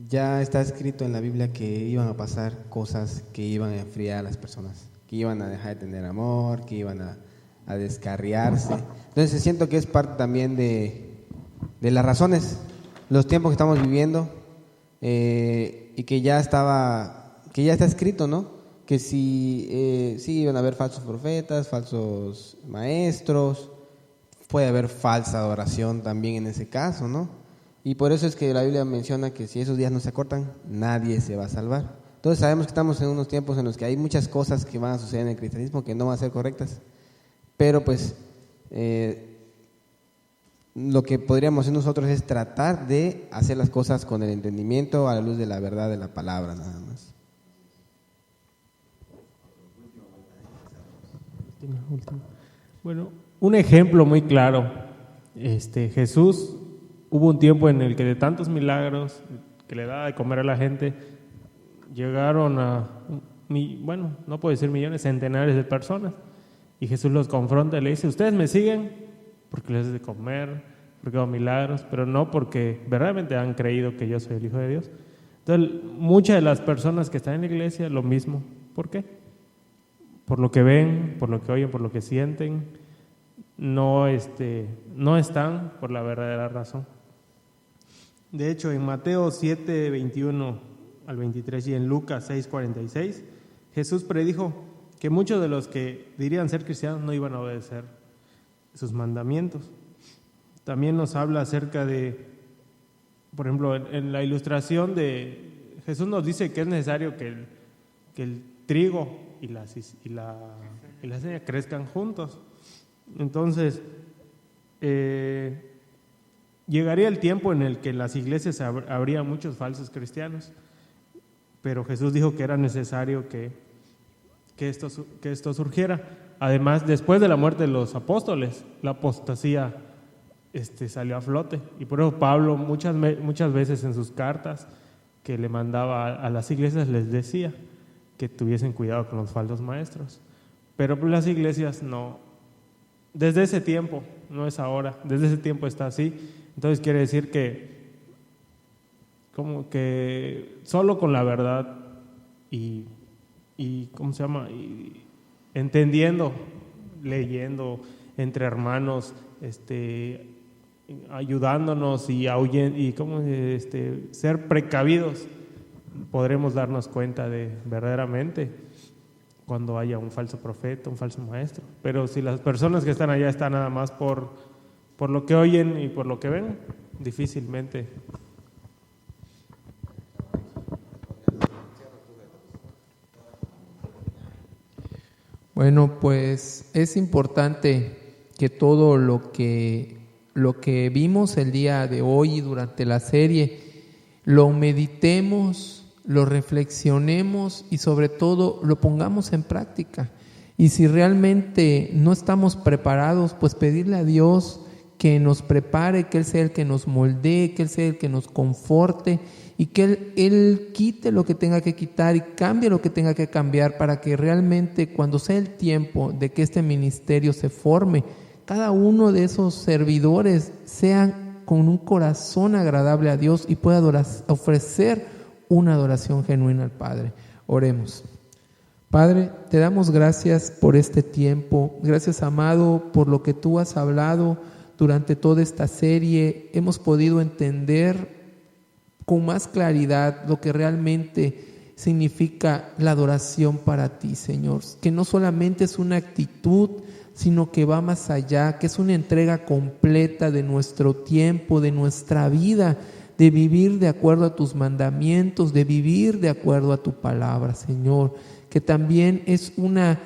ya está escrito en la Biblia que iban a pasar cosas que iban a enfriar a las personas, que iban a dejar de tener amor, que iban a descarriarse. Entonces siento que es parte también de las razones, los tiempos que estamos viviendo, y que ya está escrito, ¿no? Que sí iban a haber falsos profetas, falsos maestros, puede haber falsa adoración también en ese caso, ¿no? Y por eso es que la Biblia menciona que si esos días no se acortan, nadie se va a salvar. Entonces sabemos que estamos en unos tiempos en los que hay muchas cosas que van a suceder en el cristianismo que no van a ser correctas, pero pues lo que podríamos hacer nosotros es tratar de hacer las cosas con el entendimiento a la luz de la verdad de la palabra, nada más. Bueno, un ejemplo muy claro. Jesús, hubo un tiempo en el que de tantos milagros que le daba de comer a la gente, llegaron a, bueno, no puedo decir millones, centenares de personas. Y Jesús los confronta y le dice: ustedes me siguen porque les doy de comer, porque hago milagros, pero no porque verdaderamente han creído que yo soy el Hijo de Dios. Entonces, muchas de las personas que están en la iglesia, lo mismo. ¿Por qué? Por lo que ven, por lo que oyen, por lo que sienten, no están por la verdadera razón. De hecho, en Mateo 7, 21 al 23 y en Lucas 6, 46, Jesús predijo que muchos de los que dirían ser cristianos no iban a obedecer sus mandamientos. También nos habla acerca de, por ejemplo, en la ilustración de Jesús nos dice que es necesario que el trigo y la cizaña crezcan juntos. Entonces, llegaría el tiempo en el que en las iglesias habría muchos falsos cristianos, pero Jesús dijo que era necesario que esto surgiera. Además, después de la muerte de los apóstoles, la apostasía salió a flote, y por eso Pablo muchas veces en sus cartas que le mandaba a las iglesias les decía que tuviesen cuidado con los falsos maestros. Pero pues las iglesias no, desde ese tiempo, no es ahora, desde ese tiempo está así. Entonces quiere decir que como que solo con la verdad y ¿cómo se llama? Y entendiendo, leyendo entre hermanos, ayudándonos y ser precavidos, podremos darnos cuenta de verdaderamente cuando haya un falso profeta, un falso maestro. Pero si las personas que están allá están nada más por lo que oyen y por lo que ven, difícilmente. Bueno, pues es importante que todo lo que vimos el día de hoy durante la serie lo meditemos, lo reflexionemos y sobre todo lo pongamos en práctica. Y si realmente no estamos preparados, pues pedirle a Dios que nos prepare, que Él sea el que nos moldee, que Él sea el que nos conforte y que Él quite lo que tenga que quitar y cambie lo que tenga que cambiar para que realmente cuando sea el tiempo de que este ministerio se forme, cada uno de esos servidores sean con un corazón agradable a Dios y pueda ofrecer una adoración genuina al Padre. Oremos. Padre, te damos gracias por este tiempo. Gracias, amado, por lo que tú has hablado durante toda esta serie. Hemos podido entender con más claridad lo que realmente significa la adoración para ti, Señor. Que no solamente es una actitud, sino que va más allá, que es una entrega completa de nuestro tiempo, de nuestra vida, de vivir de acuerdo a tus mandamientos, de vivir de acuerdo a tu palabra, Señor. Que también es una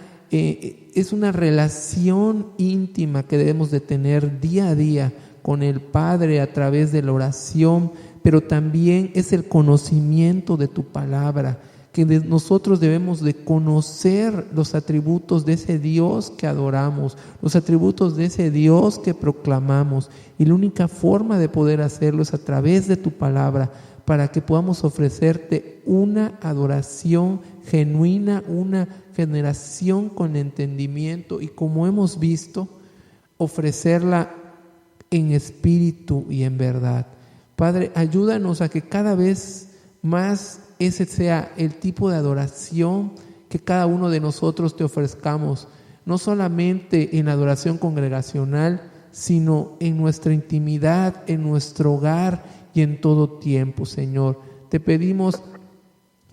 relación íntima que debemos de tener día a día con el Padre a través de la oración, pero también es el conocimiento de tu palabra, que nosotros debemos de conocer los atributos de ese Dios que adoramos, los atributos de ese Dios que proclamamos, y la única forma de poder hacerlo es a través de tu palabra, para que podamos ofrecerte una adoración genuina, una generación con entendimiento y, como hemos visto, ofrecerla en espíritu y en verdad. Padre, ayúdanos a que cada vez más ese sea el tipo de adoración que cada uno de nosotros te ofrezcamos, no solamente en adoración congregacional, sino en nuestra intimidad, en nuestro hogar y en todo tiempo, Señor. Te pedimos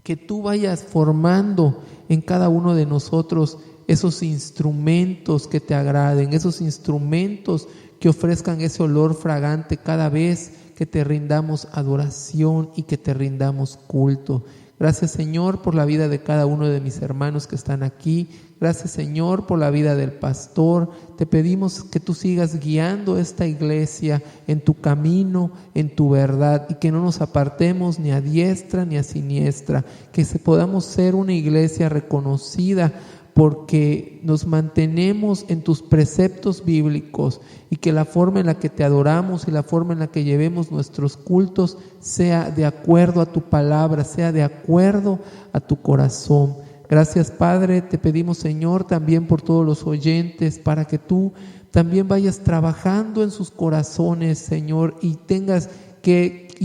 que tú vayas formando en cada uno de nosotros esos instrumentos que te agraden, esos instrumentos que ofrezcan ese olor fragante cada vez que te rindamos adoración y que te rindamos culto. Gracias, Señor, por la vida de cada uno de mis hermanos que están aquí. Gracias, Señor, por la vida del pastor. Te pedimos que tú sigas guiando esta iglesia en tu camino, en tu verdad, y que no nos apartemos ni a diestra ni a siniestra, que podamos ser una iglesia reconocida porque nos mantenemos en tus preceptos bíblicos y que la forma en la que te adoramos y la forma en la que llevemos nuestros cultos sea de acuerdo a tu palabra, sea de acuerdo a tu corazón. Gracias, Padre, te pedimos, Señor, también por todos los oyentes, para que tú también vayas trabajando en sus corazones, Señor, y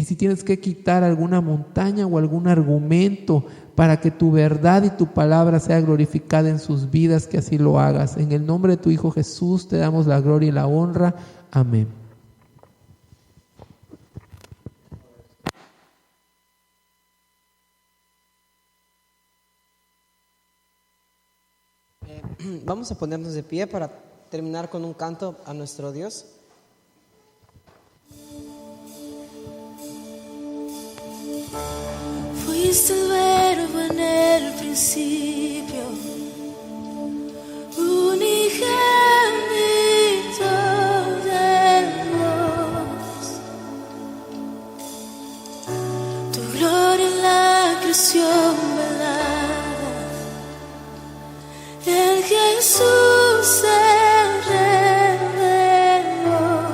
si tienes que quitar alguna montaña o algún argumento para que tu verdad y tu palabra sea glorificada en sus vidas, que así lo hagas. En el nombre de tu Hijo Jesús te damos la gloria y la honra. Amén. Vamos a ponernos de pie para terminar con un canto a nuestro Dios. Fuiste el verbo en el principio, unigénito de Dios. Tu gloria en la creación velada, en Jesús el redentor.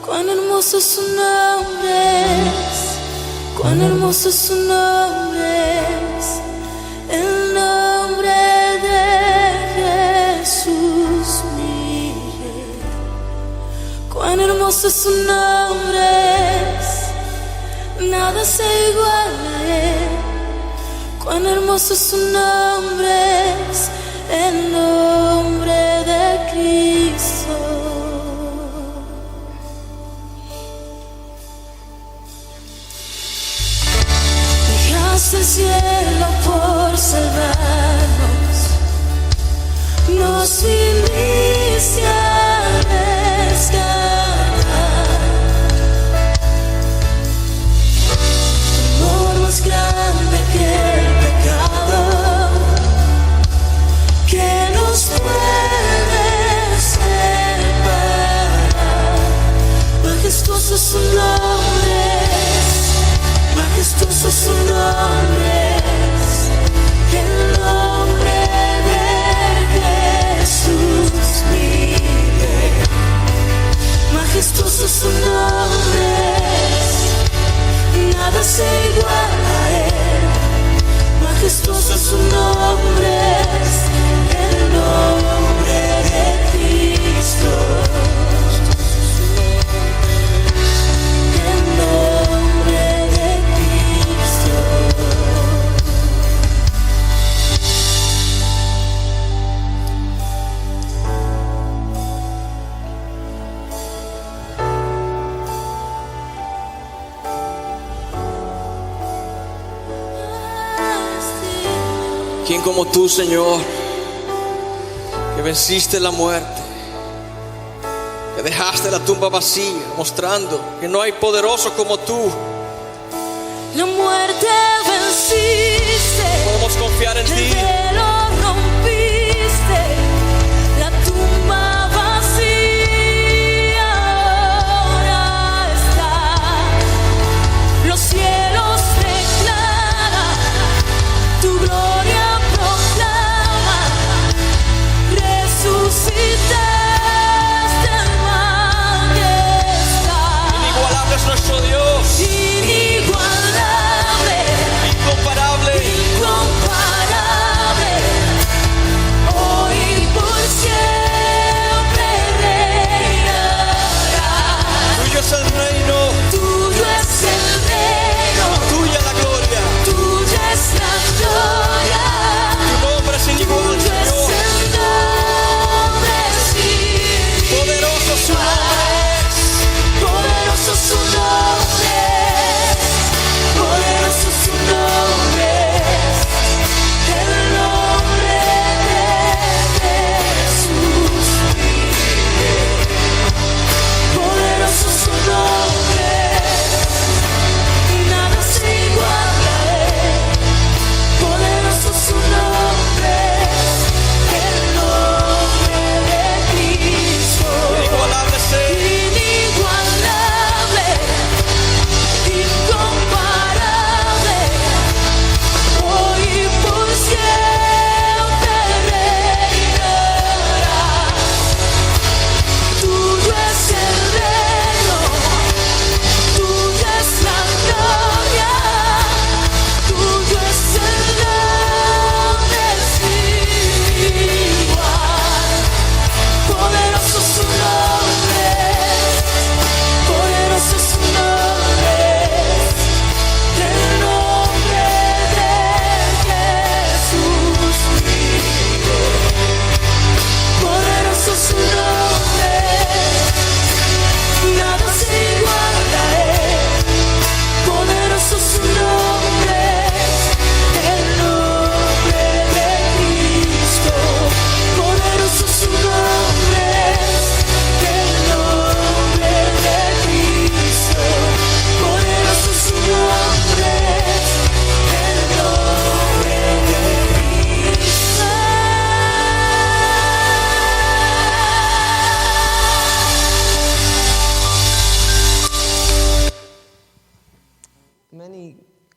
Cuán hermoso es su nombre es, cuán hermoso es su nombre es, el nombre de Jesús mi Rey. Cuán hermoso es su nombre es, nada se iguala a él. Cuán hermoso es su nombre es, el nombre de Cristo. El cielo por salvarnos, nos viniste a rescatar. Amor más grande que el pecado, que nos puede separar. Majestuoso es su nombre, majestuoso es su nombre, el nombre de Jesús mi Rey. Majestuoso es su nombre, nada se iguala a él. Majestuoso es su nombre, el nombre de Cristo. ¿Quién como tú, Señor, que venciste la muerte, que dejaste la tumba vacía, mostrando que no hay poderoso como tú? La muerte venciste, podemos confiar en ti. El velo rompiste, la tumba vacía ahora está. Los cielos declaran tu gloria. Nuestro Dios, inigualable, incomparable, incomparable.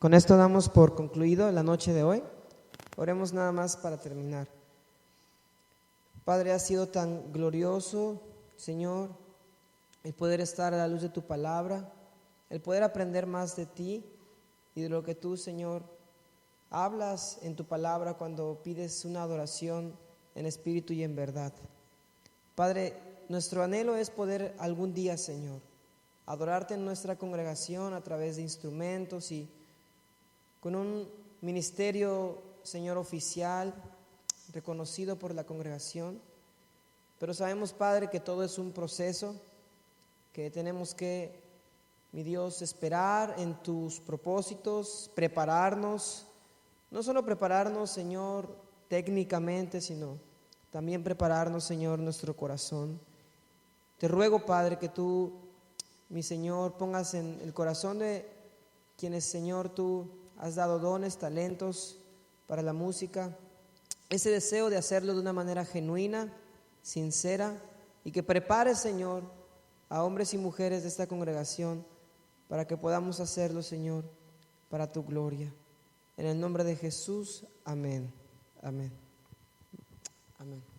Con esto damos por concluido la noche de hoy. Oremos nada más para terminar. Padre, ha sido tan glorioso, Señor, el poder estar a la luz de tu palabra, el poder aprender más de ti y de lo que tú, Señor, hablas en tu palabra cuando pides una adoración en espíritu y en verdad. Padre, nuestro anhelo es poder algún día, Señor, adorarte en nuestra congregación a través de instrumentos y con un ministerio, Señor, oficial, reconocido por la congregación. Pero sabemos, Padre, que todo es un proceso, que tenemos que, mi Dios, esperar en tus propósitos, prepararnos, no solo prepararnos, Señor, técnicamente, sino también prepararnos, Señor, nuestro corazón. Te ruego, Padre, que tú, mi Señor, pongas en el corazón de quienes, Señor, tú has dado dones, talentos para la música, ese deseo de hacerlo de una manera genuina, sincera, y que prepares, Señor, a hombres y mujeres de esta congregación para que podamos hacerlo, Señor, para tu gloria. En el nombre de Jesús, amén. Amén. Amén.